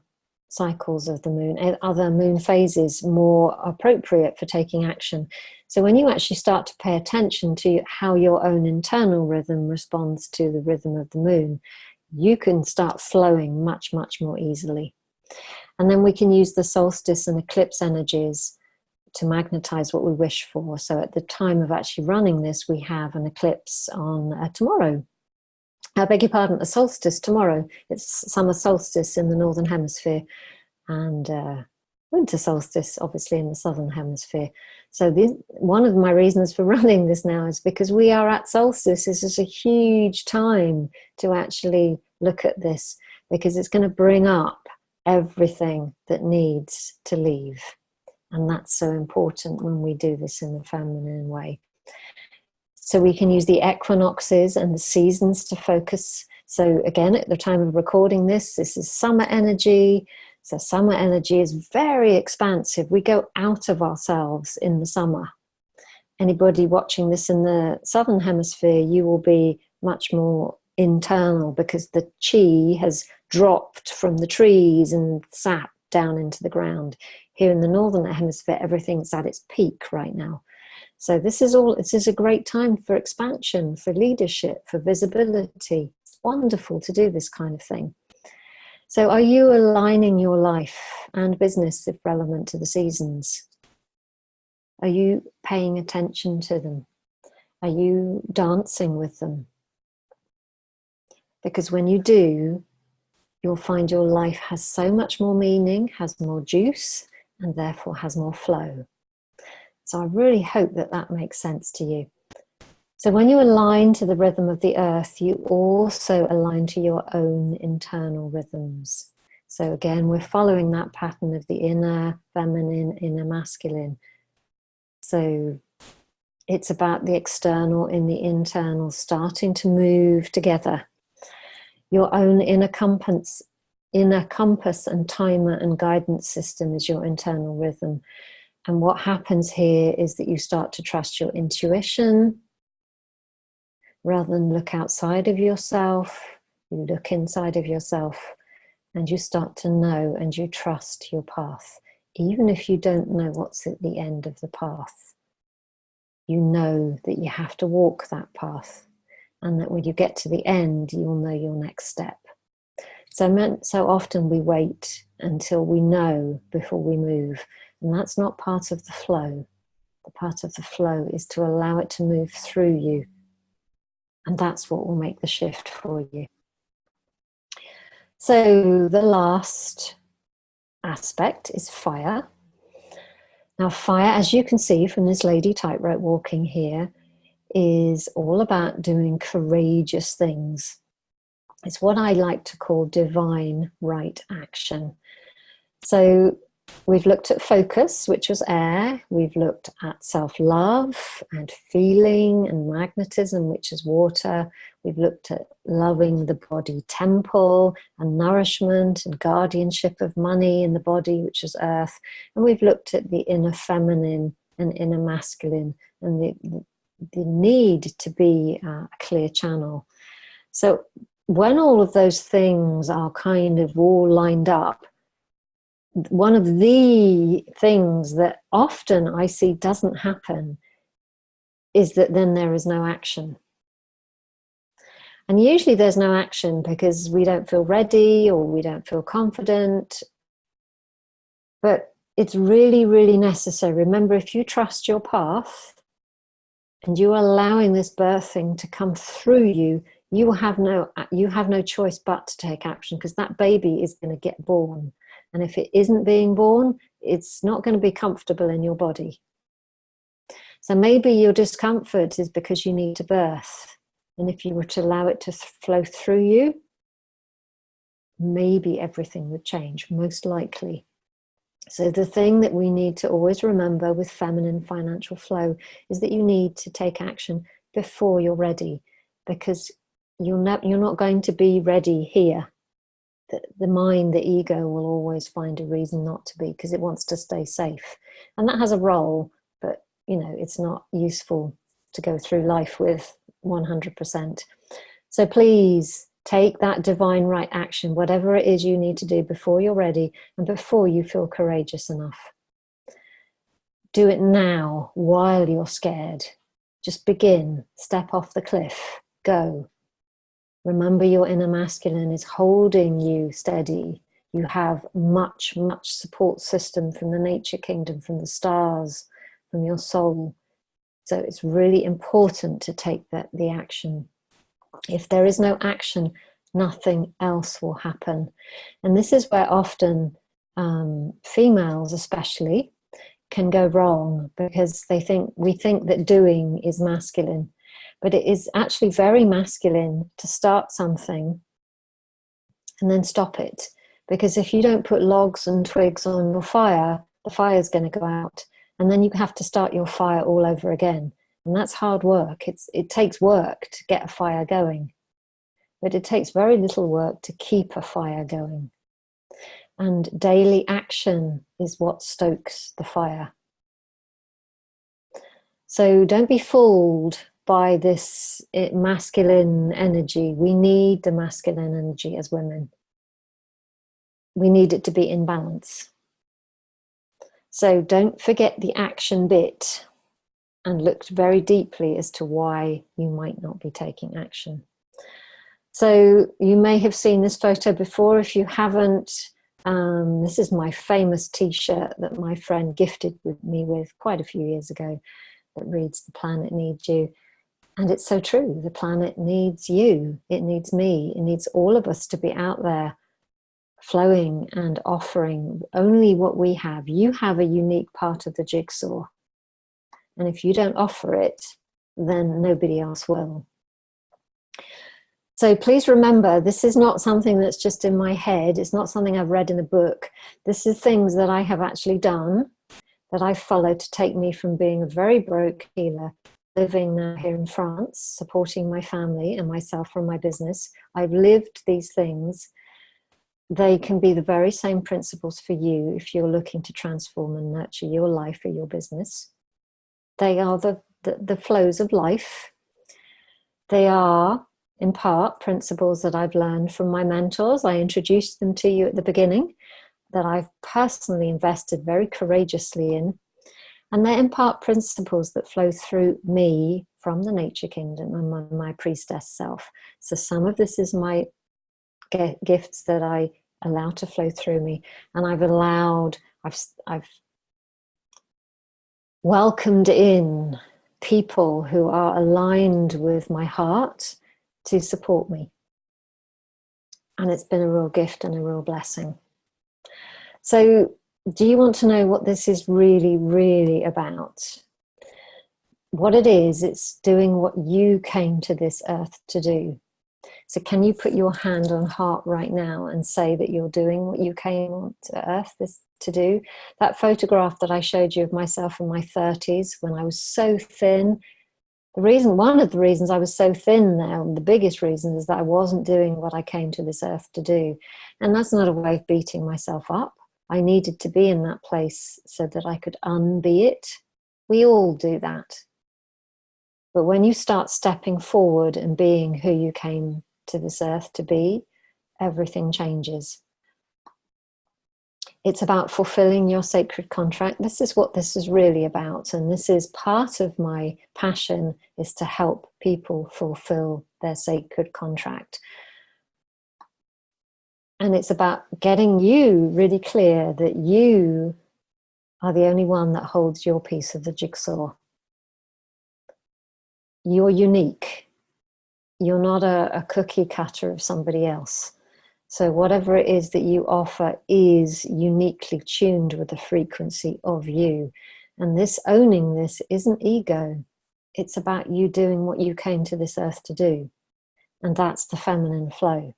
cycles of the moon, other moon phases, more appropriate for taking action. So when you actually start to pay attention to how your own internal rhythm responds to the rhythm of the moon, you can start flowing much, much more easily. And then we can use the solstice and eclipse energies to magnetize what we wish for. So at the time of actually running this, we have an eclipse on tomorrow. I beg your pardon, a solstice tomorrow. It's summer solstice in the Northern Hemisphere, and winter solstice, obviously, in the Southern Hemisphere. So one of my reasons for running this now is because we are at solstice. This is a huge time to actually look at this, because it's going to bring up everything that needs to leave. And that's so important when we do this in a feminine way. So we can use the equinoxes and the seasons to focus. So again, at the time of recording this is summer energy. So summer energy is very expansive. We go out of ourselves in the summer. Anybody watching this in the Southern Hemisphere, you will be much more internal, because the chi has dropped from the trees and sap down into the ground. Here in the Northern Hemisphere, everything's at its peak right now. So this is a great time for expansion, for leadership, for visibility. It's wonderful to do this kind of thing. So are you aligning your life and business, if relevant, to the seasons? Are you paying attention to them? Are you dancing with them? Because when you do, you'll find your life has so much more meaning, has more juice, and therefore has more flow. So I really hope that that makes sense to you. So when you align to the rhythm of the earth, you also align to your own internal rhythms. So again, we're following that pattern of the inner feminine, inner masculine. So it's about the external and the internal starting to move together. Your own inner compass and timer and guidance system is your internal rhythm. And what happens here is that you start to trust your intuition rather than look outside of yourself. You look inside of yourself and you start to know and you trust your path. Even if you don't know what's at the end of the path, you know that you have to walk that path, and that when you get to the end, you'll know your next step. So often we wait until we know before we move, and that's not part of the flow. The part of the flow is to allow it to move through you, and that's what will make the shift for you. So the last aspect is fire. Now fire, as you can see from this lady tightrope walking here, is all about doing courageous things. It's what I like to call divine right action. So we've looked at focus, which was air. We've looked at self-love and feeling and magnetism, which is water. We've looked at loving the body temple and nourishment and guardianship of money in the body, which is earth. And we've looked at the inner feminine and inner masculine and the need to be a clear channel. So when all of those things are kind of all lined up, one of the things that often I see doesn't happen is that then there is no action. And usually there's no action because we don't feel ready or we don't feel confident. But it's really, really necessary. Remember, if you trust your path and you're allowing this birthing to come through you, you have no choice but to take action, because that baby is going to get born. And if it isn't being born, it's not going to be comfortable in your body. So maybe your discomfort is because you need to birth. And if you were to allow it to flow through you, maybe everything would change, most likely. So the thing that we need to always remember with feminine financial flow is that you need to take action before you're ready, because you're not going to be ready here. The mind, the ego will always find a reason not to be, because it wants to stay safe. And that has a role, but it's not useful to go through life with 100%. So please take that divine right action, whatever it is you need to do before you're ready and before you feel courageous enough. Do it now while you're scared. Just begin, step off the cliff, go. Remember, your inner masculine is holding you steady. You have much, much support system from the nature kingdom, from the stars, from your soul. So it's really important to take the action. If there is no action, nothing else will happen. And this is where often females especially can go wrong, because we think that doing is masculine. But it is actually very masculine to start something and then stop it. Because if you don't put logs and twigs on your fire, the fire is going to go out. And then you have to start your fire all over again. And that's hard work. It takes work to get a fire going. But it takes very little work to keep a fire going. And daily action is what stokes the fire. So don't be fooled by this masculine energy. We need the masculine energy as women. we need it to be in balance. So don't forget the action bit and look very deeply as to why you might not be taking action. So you may have seen this photo before. If you haven't, this is my famous t-shirt that my friend gifted me with quite a few years ago that reads, "The planet needs you." And it's so true. The planet needs you. It needs me. It needs all of us to be out there flowing and offering only what we have. You have a unique part of the jigsaw. And if you don't offer it, then nobody else will. So please remember, this is not something that's just in my head. It's not something I've read in a book. This is things that I have actually done, that I've followed to take me from being a very broke healer, living now here in France, supporting my family and myself from my business. I've lived these things. They can be the very same principles for you if you're looking to transform and nurture your life or your business. They are the flows of life. They are, in part, principles that I've learned from my mentors. I introduced them to you at the beginning, that I've personally invested very courageously in. And they're in part principles that flow through me from the nature kingdom and my priestess self. So some of this is my gifts that I allow to flow through me. And I've welcomed in people who are aligned with my heart to support me. And it's been a real gift and a real blessing. So do you want to know what this is really, really about? What it is, it's doing what you came to this earth to do. So can you put your hand on heart right now and say that you're doing what you came to earth to do? That photograph that I showed you of myself in my 30s when I was so thin, one of the reasons I was so thin now, the biggest reason, is that I wasn't doing what I came to this earth to do. And that's not a way of beating myself up. I needed to be in that place so that I could unbe it. We all do that. But when you start stepping forward and being who you came to this earth to be, everything changes. It's about fulfilling your sacred contract. This is what this is really about. And this is part of my passion, is to help people fulfill their sacred contract. And it's about getting you really clear that you are the only one that holds your piece of the jigsaw. You're unique. You're not a cookie cutter of somebody else. So whatever it is that you offer is uniquely tuned with the frequency of you. And this owning this isn't ego. It's about you doing what you came to this earth to do. And that's the feminine flow.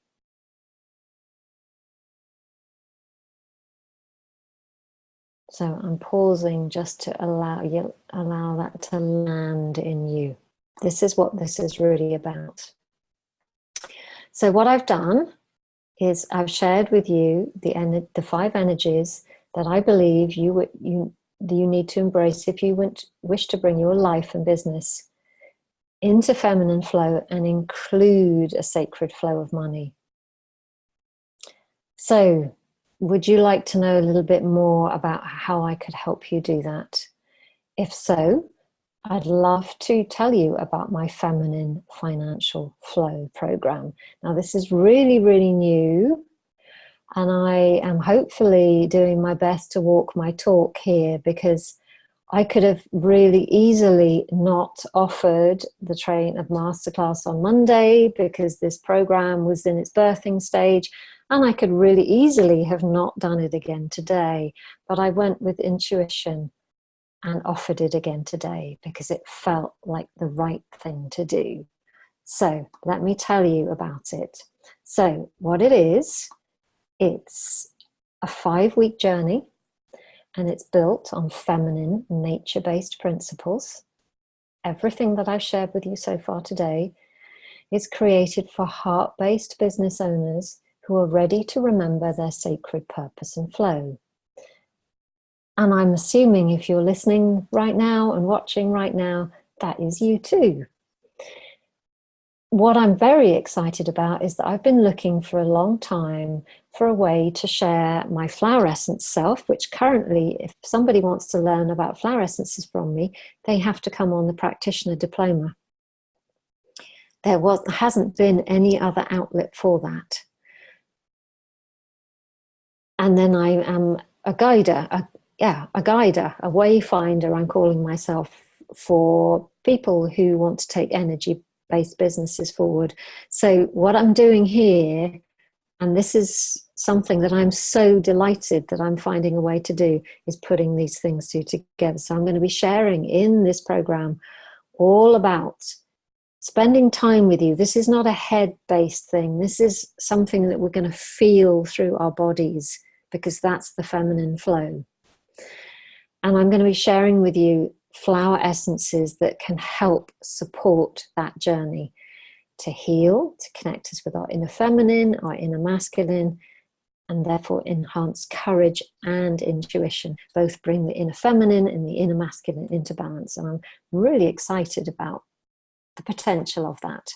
So I'm pausing just to allow that to land in you. This is what this is really about. So what I've done is I've shared with you the 5 energies that I believe you need to embrace if you wish to bring your life and business into feminine flow and include a sacred flow of money. So would you like to know a little bit more about how I could help you do that? If so, I'd love to tell you about my Feminine Financial Flow program. Now, this is really, really new, and I am hopefully doing my best to walk my talk here, because I could have really easily not offered the masterclass on Monday because this program was in its birthing stage, and I could really easily have not done it again today, but I went with intuition and offered it again today because it felt like the right thing to do. So let me tell you about it. So what it is, it's a 5-week journey, and it's built on feminine, nature-based principles. Everything that I've shared with you so far today is created for heart-based business owners who are ready to remember their sacred purpose and flow. And I'm assuming if you're listening right now and watching right now, that is you too. What I'm very excited about is that I've been looking for a long time for a way to share my flower essence self, which currently, if somebody wants to learn about flower essences from me, they have to come on the practitioner diploma. There hasn't been any other outlet for that. And then I am a guider, a wayfinder, I'm calling myself, for people who want to take energy-based businesses forward. So what I'm doing here, and this is something that I'm so delighted that I'm finding a way to do, is putting these things two together. So I'm going to be sharing in this program all about spending time with you. This is not a head-based thing. This is something that we're going to feel through our bodies, because that's the feminine flow. And I'm going to be sharing with you flower essences that can help support that journey to heal, to connect us with our inner feminine, our inner masculine, and therefore enhance courage and intuition. Both bring the inner feminine and the inner masculine into balance. And I'm really excited about the potential of that.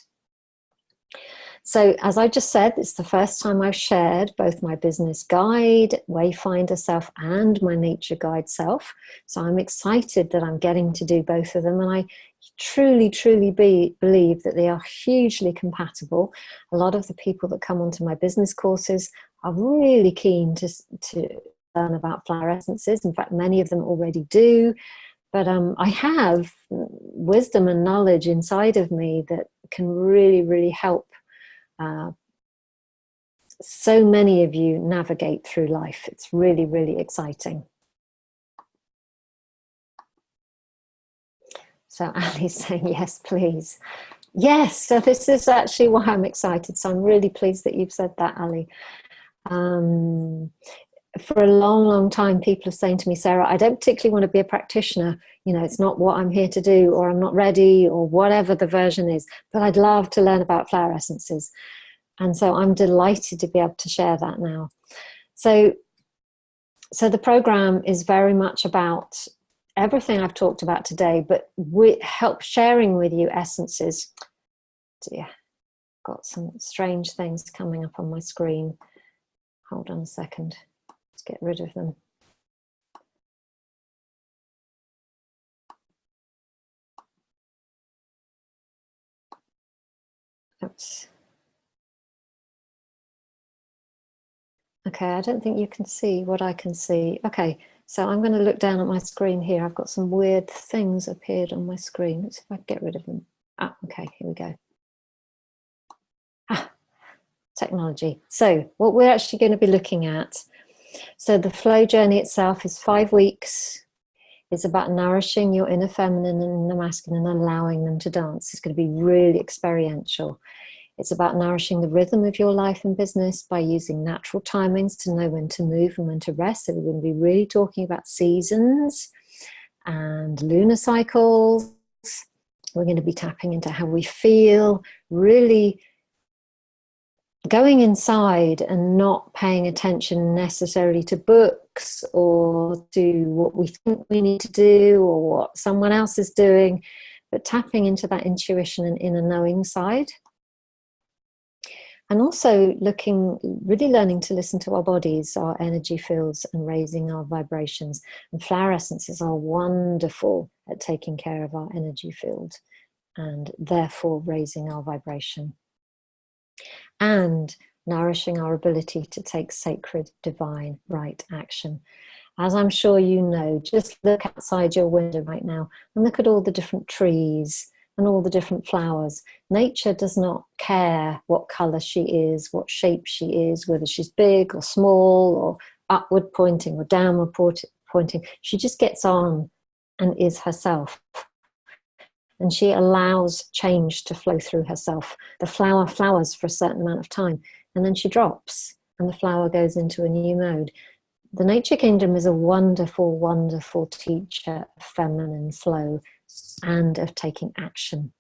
So as I just said, it's the first time I've shared both my business guide, Wayfinder self, and my nature guide self. So I'm excited that I'm getting to do both of them. And I truly, truly believe that they are hugely compatible. A lot of the people that come onto my business courses are really keen to learn about flower essences. In fact, many of them already do. But I have wisdom and knowledge inside of me that can really, really help so many of you navigate through life. It's really, really exciting. So Ali's saying, yes, please. Yes, so this is actually why I'm excited. So I'm really pleased that you've said that, Ali. For a long, long time, people are saying to me, Sarah, I don't particularly want to be a practitioner. You know, it's not what I'm here to do, or I'm not ready, or whatever the version is, but I'd love to learn about flower essences. And so I'm delighted to be able to share that now. So the program is very much about everything I've talked about today, but we help sharing with you essences. Dear, got some strange things coming up on my screen. Hold on a second. Let's get rid of them. Oops. Okay, I don't think you can see what I can see. Okay, so I'm going to look down at my screen here. I've got some weird things appeared on my screen. Let's see if I can get rid of them. Ah, okay, here we go. Ah, technology. So what we're actually going to be looking at, so the flow journey itself is 5 weeks. It's about nourishing your inner feminine and inner masculine and allowing them to dance. It's going to be really experiential. It's about nourishing the rhythm of your life and business by using natural timings to know when to move and when to rest. So we're going to be really talking about seasons and lunar cycles. We're going to be tapping into how we feel, really going inside and not paying attention necessarily to books or to what we think we need to do or what someone else is doing, but tapping into that intuition and inner knowing side. And also really learning to listen to our bodies, our energy fields, and raising our vibrations. And flower essences are wonderful at taking care of our energy field and therefore raising our vibration and nourishing our ability to take sacred, divine, right action. As I'm sure you know, just look outside your window right now and look at all the different trees and all the different flowers. Nature does not care what color she is, what shape she is, whether she's big or small or upward pointing or downward pointing. She just gets on and is herself. And she allows change to flow through herself. The flower flowers for a certain amount of time, and then she drops, and the flower goes into a new mode. The nature kingdom is a wonderful, wonderful teacher of feminine flow and of taking action,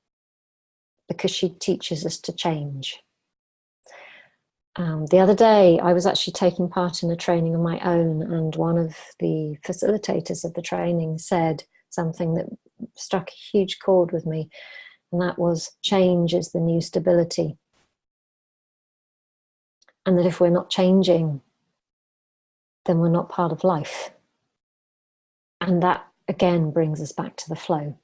because she teaches us to change. The other day, I was actually taking part in a training of my own, and one of the facilitators of the training said something that struck a huge chord with me, and that was, change is the new stability. and that if we're not changing, then we're not part of life. And that again brings us back to the flow.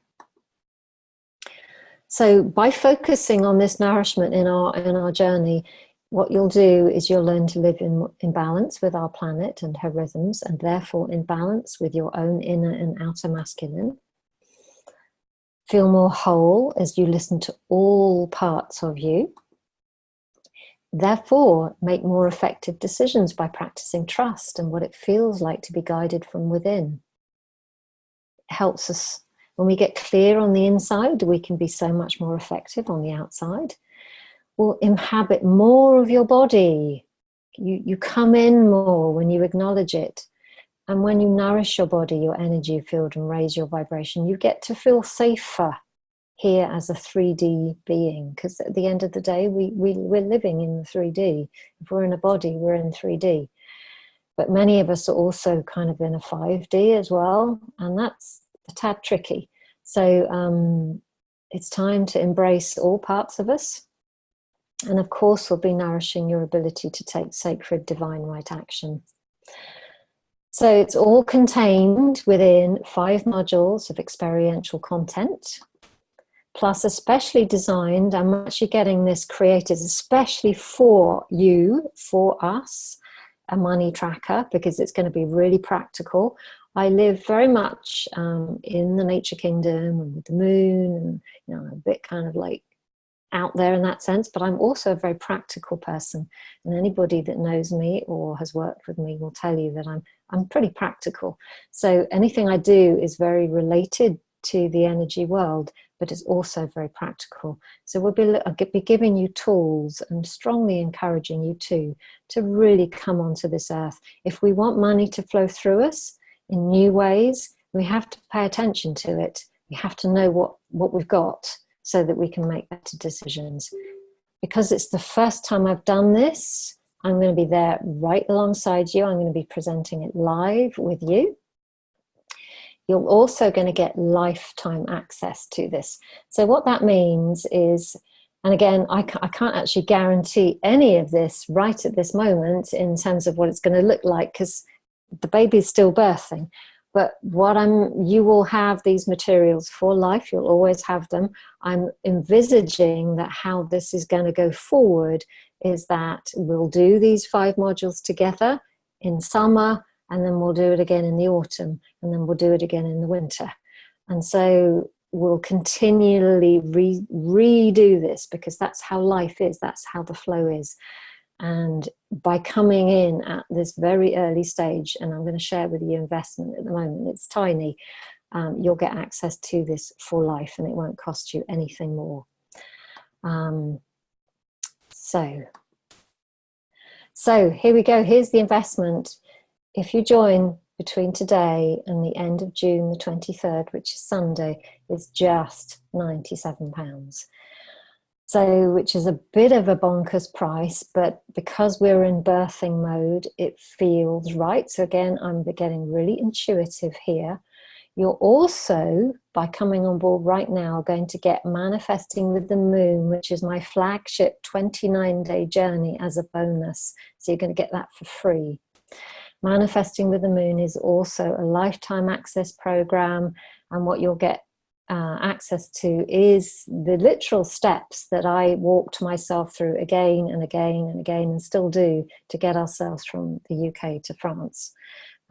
So by focusing on this nourishment in our journey, what you'll do is you'll learn to live in balance with our planet and her rhythms, and therefore in balance with your own inner and outer masculine. Feel more whole as you listen to all parts of you. Therefore, make more effective decisions by practicing trust and what it feels like to be guided from within. It helps us, when we get clear on the inside, we can be so much more effective on the outside. We'll inhabit more of your body. You come in more when you acknowledge it. And when you nourish your body, your energy field, and raise your vibration, you get to feel safer here as a 3D being. Because at the end of the day, we're living in the 3D. If we're in a body, we're in 3D. But many of us are also kind of in a 5D as well. And that's a tad tricky. So it's time to embrace all parts of us. And of course, we'll be nourishing your ability to take sacred divine right action. So it's all contained within 5 modules of experiential content, plus especially designed, I'm actually getting this created especially for you, for us, a money tracker, because it's going to be really practical. I live very much in the nature kingdom and with the moon, and I'm a bit kind of like out there in that sense, but I'm also a very practical person, and anybody that knows me or has worked with me will tell you that I'm pretty practical. So anything I do is very related to the energy world, but it's also very practical. So I'll be giving you tools and strongly encouraging you to really come onto this earth. If we want money to flow through us in new ways, we have to pay attention to it. We have to know what we've got, so that we can make better decisions. Because it's the first time I've done this, I'm going to be there right alongside you. I'm going to be presenting it live with you. You're also going to get lifetime access to this. So what that means is, and again, I can't actually guarantee any of this right at this moment in terms of what it's going to look like, because the baby's still birthing. But you will have these materials for life. You'll always have them. I'm envisaging that how this is going to go forward is that we'll do these 5 modules together in summer, and then we'll do it again in the autumn, and then we'll do it again in the winter. And so we'll continually redo this, because that's how life is. That's how the flow is. And by coming in at this very early stage, and I'm going to share with you investment at the moment, it's tiny, you'll get access to this for life, and it won't cost you anything more. So here we go. Here's the investment. If you join between today and the end of June the 23rd, which is Sunday, it's just £97. So, which is a bit of a bonkers price, but because we're in birthing mode, it feels right. So again, I'm getting really intuitive here. You're also, by coming on board right now, going to get Manifesting with the Moon, which is my flagship 29-day journey, as a bonus. So you're going to get that for free. Manifesting with the Moon is also a lifetime access program, and what you'll get access to is the literal steps that I walked myself through again and again and again, and still do, to get ourselves from the UK to France.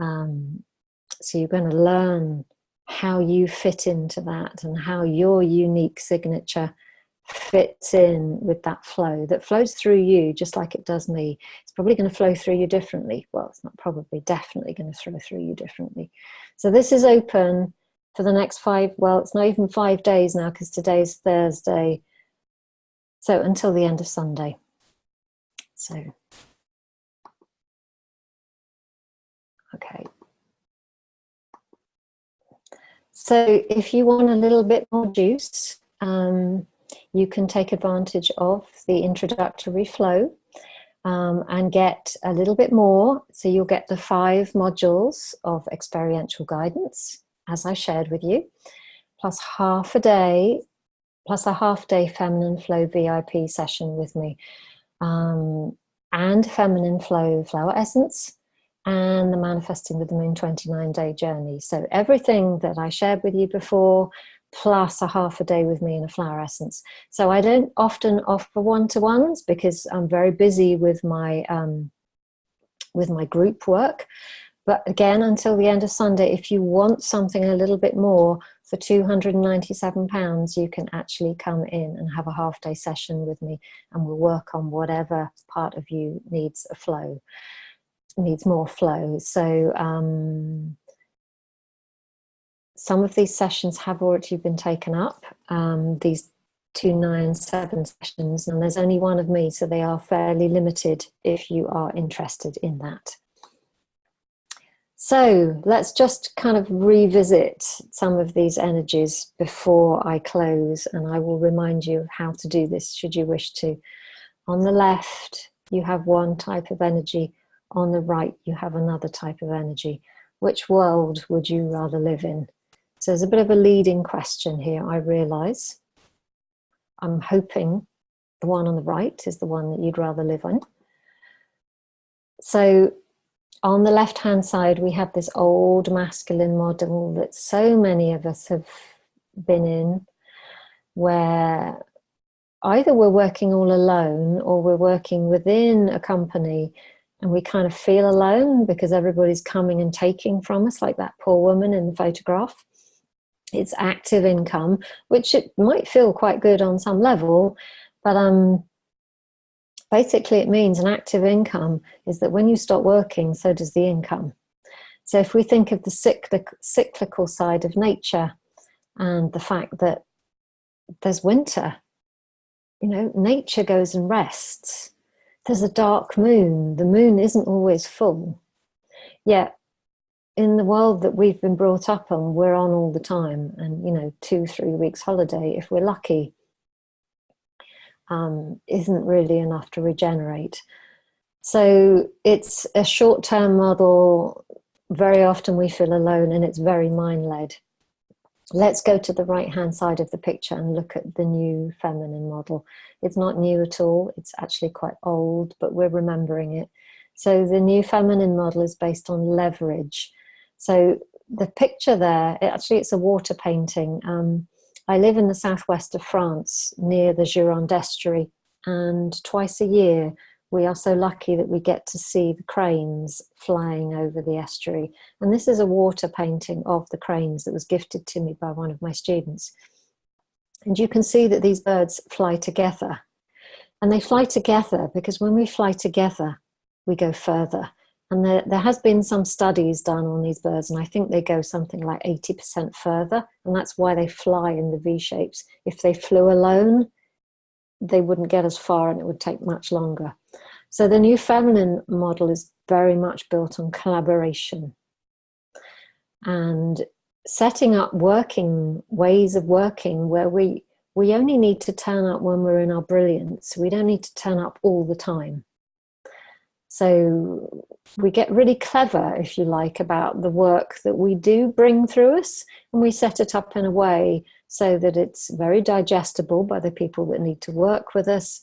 So you're going to learn how you fit into that, and how your unique signature fits in with that flow that flows through you just like it does me. It's probably going to flow through you differently. Well, it's not probably, definitely going to flow through you differently. So this is open for the next 5, well, it's not even 5 days now, because today's Thursday. So until the end of Sunday. So, okay. So if you want a little bit more juice, you can take advantage of the introductory flow and get a little bit more. So you'll get the 5 modules of experiential guidance, as I shared with you, plus a half day Feminine Flow VIP session with me. and Feminine Flow Flower Essence, and the Manifesting with the Moon 29-day journey. So everything that I shared with you before, plus a half a day with me in a flower essence. So I don't often offer one-to-ones because I'm very busy with my group work. But again, until the end of Sunday, if you want something a little bit more, for £297, you can actually come in and have a half-day session with me, and we'll work on whatever part of you needs more flow. So some of these sessions have already been taken up, these 297 sessions, and there's only one of me, so they are fairly limited if you are interested in that. So let's just kind of revisit some of these energies before I close, and I will remind you how to do this should you wish to. On the left, you have one type of energy. On the right, you have another type of energy. Which world would you rather live in? So there's a bit of a leading question here, I realise. I'm hoping the one on the right is the one that you'd rather live in. So on the left-hand side, we have this old masculine model that so many of us have been in, where either we're working all alone or we're working within a company and we kind of feel alone because everybody's coming and taking from us, like that poor woman in the photograph. It's active income, which it might feel quite good on some level, but basically it means an active income is that when you stop working, so does the income. So if we think of the cyclical side of nature and the fact that there's winter, you know, nature goes and rests. There's a dark moon. The moon isn't always full. Yet in the world that we've been brought up on, we're on all the time. And, you know, 2-3 weeks holiday, if we're lucky, isn't really enough to regenerate. So it's a short-term model. Very often we feel alone, and it's very mind-led. Let's go to the right-hand side of the picture and look at the new feminine model. It's not new at all. It's actually quite old, but we're remembering it. So the new feminine model is based on leverage. So the picture there, it's a water painting. I live in the southwest of France near the Gironde estuary, and twice a year we are so lucky that we get to see the cranes flying over the estuary. And this is a water painting of the cranes that was gifted to me by one of my students. And you can see that these birds fly together. And they fly together because when we fly together, we go further. And there has been some studies done on these birds, and I think they go something like 80% further, and that's why they fly in the V shapes. If they flew alone, they wouldn't get as far and it would take much longer. So the new feminine model is very much built on collaboration and setting up ways of working where we only need to turn up when we're in our brilliance. We don't need to turn up all the time. So we get really clever, if you like, about the work that we do bring through us, and we set it up in a way so that it's very digestible by the people that need to work with us,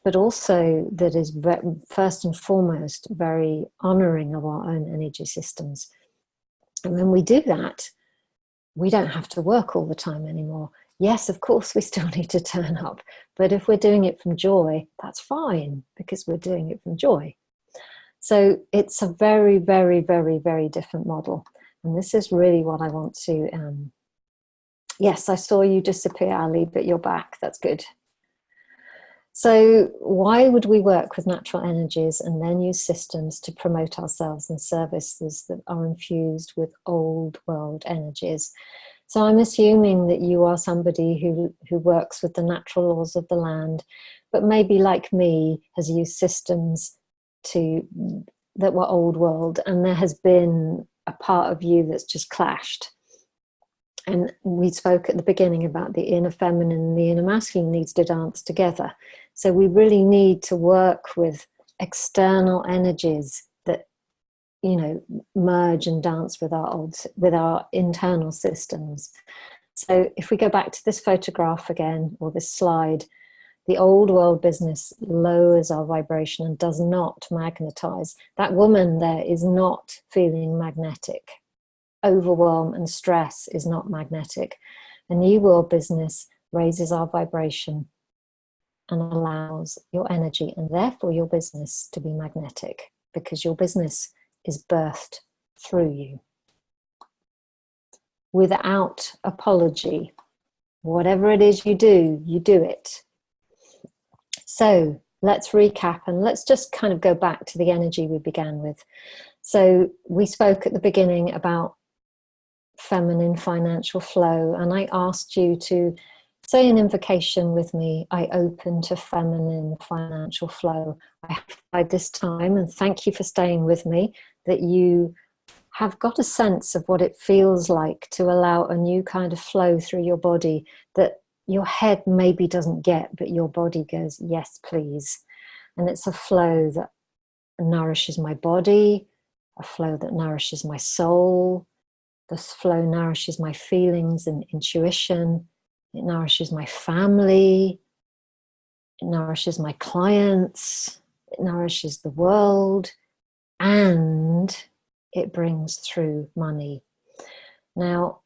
but also that is first and foremost very honoring of our own energy systems. And when we do that, we don't have to work all the time anymore. Yes, of course, we still need to turn up, but if we're doing it from joy, that's fine, because we're doing it from joy. So it's a very, very, very, very different model. And this is really what I want to... yes, I saw you disappear, Ali, but you're back. That's good. So why would we work with natural energies and then use systems to promote ourselves and services that are infused with old world energies? So I'm assuming that you are somebody who works with the natural laws of the land, but maybe like me has used systems that were old world, and there has been a part of you that's just clashed. And we spoke at the beginning about the inner feminine and the inner masculine needs to dance together. So we really need to work with external energies that, you know, merge and dance with our internal systems. So if we go back to this photograph again, or this slide, The old world business lowers our vibration and does not magnetize. That woman there is not feeling magnetic. Overwhelm and stress is not magnetic. A new world business raises our vibration and allows your energy and therefore your business to be magnetic, because your business is birthed through you. Without apology. Whatever it is you do it. So let's recap and let's just kind of go back to the energy we began with. So we spoke at the beginning about feminine financial flow, and I asked you to say an invocation with me. I open to feminine financial flow. I have tried this time, and thank you for staying with me, that you have got a sense of what it feels like to allow a new kind of flow through your body that your head maybe doesn't get, but your body goes, yes, please. And it's a flow that nourishes my body, a flow that nourishes my soul. This flow nourishes my feelings and intuition. It nourishes my family. It nourishes my clients. It nourishes the world. And it brings through money. Now,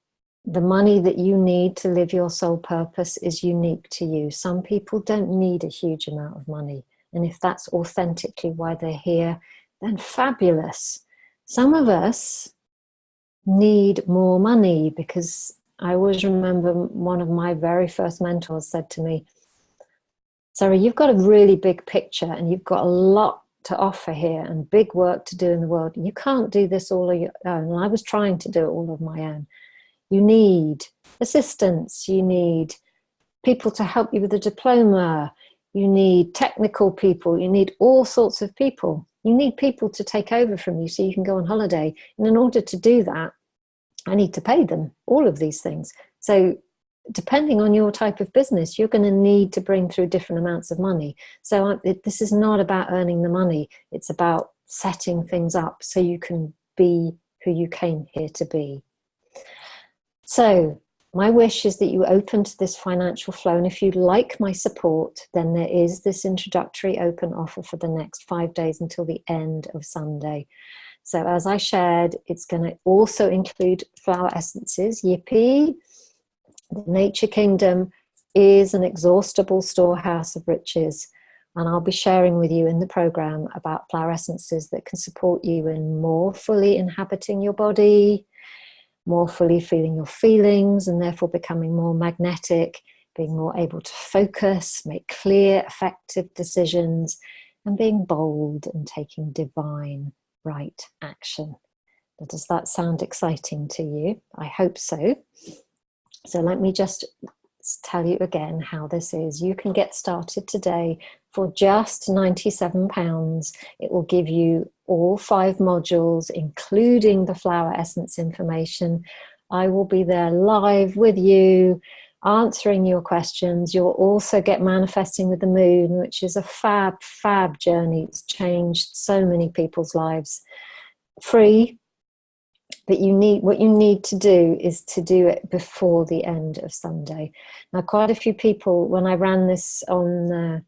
the money that you need to live your soul purpose is unique to you. Some people don't need a huge amount of money. And if that's authentically why they're here, then fabulous. Some of us need more money, because I always remember one of my very first mentors said to me, Sarah, you've got a really big picture and you've got a lot to offer here and big work to do in the world. You can't do this all on your own. And I was trying to do it all of my own. You need assistance. You need people to help you with a diploma. You need technical people. You need all sorts of people. You need people to take over from you so you can go on holiday. And in order to do that, I need to pay them, all of these things. So depending on your type of business, you're going to need to bring through different amounts of money. So this is not about earning the money. It's about setting things up so you can be who you came here to be. So my wish is that you open to this financial flow. And if you'd like my support, then there is this introductory open offer for the next 5 days until the end of Sunday. So as I shared, it's going to also include flower essences. Yippee! The Nature Kingdom is an exhaustible storehouse of riches. And I'll be sharing with you in the program about flower essences that can support you in more fully inhabiting your body, more fully feeling your feelings, and therefore becoming more magnetic, being more able to focus, make clear, effective decisions, and being bold and taking divine right action. Now, does that sound exciting to you? I hope so. So let me just tell you again how this is. You can get started today for just £97. It will give you all 5 modules, including the flower essence information. I will be there live with you, answering your questions. You'll also get Manifesting with the Moon, which is a fab journey. It's changed so many people's lives. Free. But what you need to do is to do it before the end of Sunday. Now, quite a few people, when I ran this on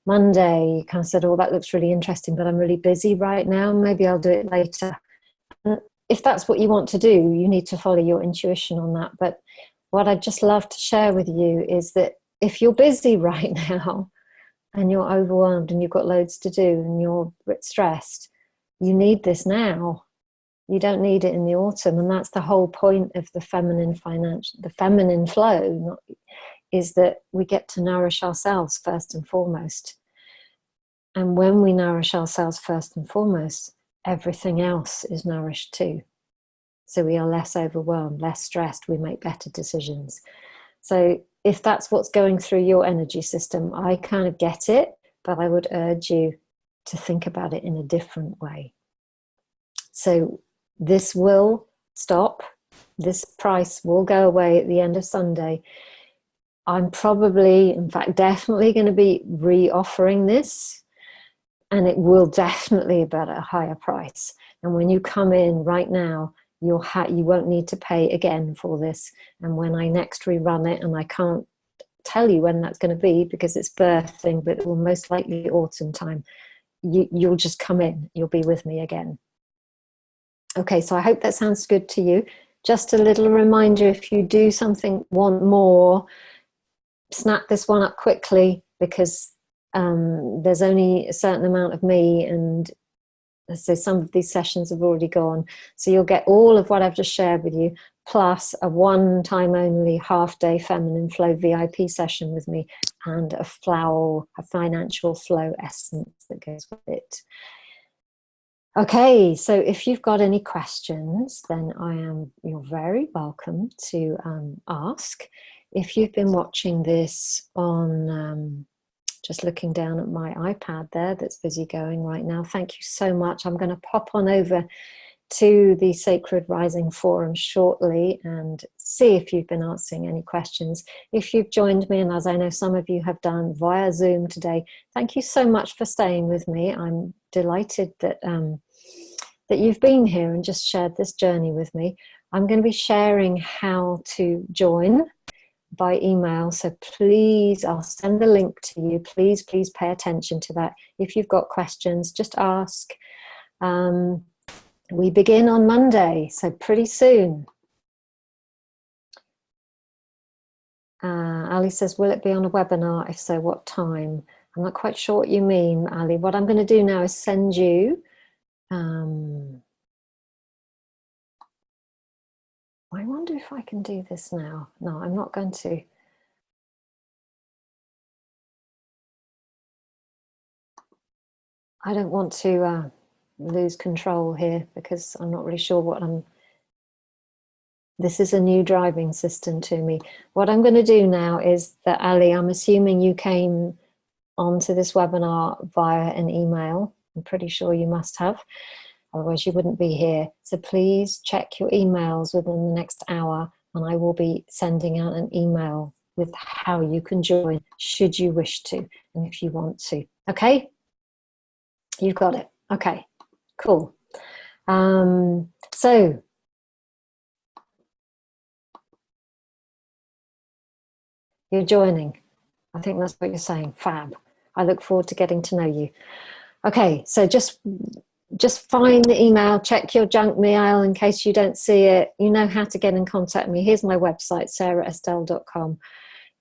Monday, kind of said, oh, that looks really interesting, but I'm really busy right now. Maybe I'll do it later. And if that's what you want to do, you need to follow your intuition on that. But what I'd just love to share with you is that if you're busy right now and you're overwhelmed and you've got loads to do and you're a bit stressed, you need this now. You don't need it in the autumn. And that's the whole point of the feminine flow, is that we get to nourish ourselves first and foremost. And when we nourish ourselves first and foremost, everything else is nourished too. So we are less overwhelmed, less stressed, we make better decisions. So if that's what's going through your energy system, I kind of get it, but I would urge you to think about it in a different way. So this will stop. This price will go away at the end of Sunday. I'm probably, in fact, definitely going to be re-offering this, and it will definitely be at a higher price. And when you come in right now, you won't need to pay again for this. And when I next rerun it, and I can't tell you when that's going to be because it's birthing, but it will most likely be autumn time. You'll just come in, you'll be with me again. Okay, so I hope that sounds good to you. Just a little reminder, if you do want more, snap this one up quickly, because there's only a certain amount of me, and so some of these sessions have already gone. So you'll get all of what I've just shared with you, plus a one-time only half-day Feminine Flow VIP session with me, and a financial flow essence that goes with it. Okay, so if you've got any questions, then you're very welcome to ask. If you've been watching this on, just looking down at my iPad there that's busy going right now, thank you so much. I'm going to pop on over to the Sacred Rising Forum shortly and see if you've been answering any questions. If you've joined me, and as I know some of you have done via Zoom today, thank you so much for staying with me. I'm delighted that that you've been here and just shared this journey with me. I'm going to be sharing how to join by email, so please, I'll send the link to you. Please pay attention to that. If you've got questions, just ask. We begin on Monday, so pretty soon. Ali says, will it be on a webinar? If so, what time? I'm not quite sure what you mean, Ali. What I'm going to do now is send you I wonder if I can do this now. No, I'm not going to. I don't want to lose control here, because I'm not really sure what this is a new driving system to me. What I'm going to do now is that, Ali, I'm assuming you came onto this webinar via an email. I'm pretty sure you must have, otherwise you wouldn't be here. So please check your emails within the next hour, and I will be sending out an email with how you can join, should you wish to, and if you want to. Okay? You've got it. Okay, cool. So you're joining. I think that's what you're saying. Fab. I look forward to getting to know you. Okay, so just find the email, check your junk mail in case you don't see it. You know how to get in contact with me. Here's my website, sarahestelle.com.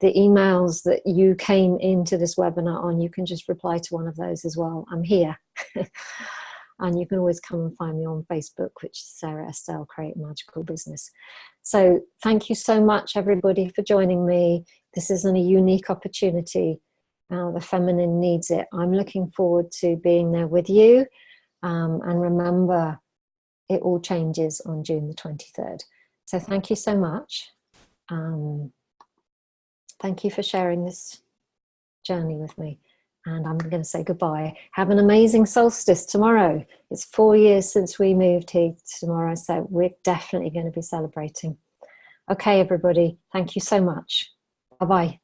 The emails that you came into this webinar on, you can just reply to one of those as well. I'm here. And you can always come and find me on Facebook, which is Sarah Estelle, Create Magical Business. So thank you so much, everybody, for joining me. This isn't a unique opportunity. The feminine needs it. I'm looking forward to being there with you. And remember, it all changes on June the 23rd. So thank you so much. Thank you for sharing this journey with me. And I'm going to say goodbye. Have an amazing solstice tomorrow. It's 4 years since we moved here tomorrow, so we're definitely going to be celebrating. Okay, everybody, thank you so much. Bye-bye.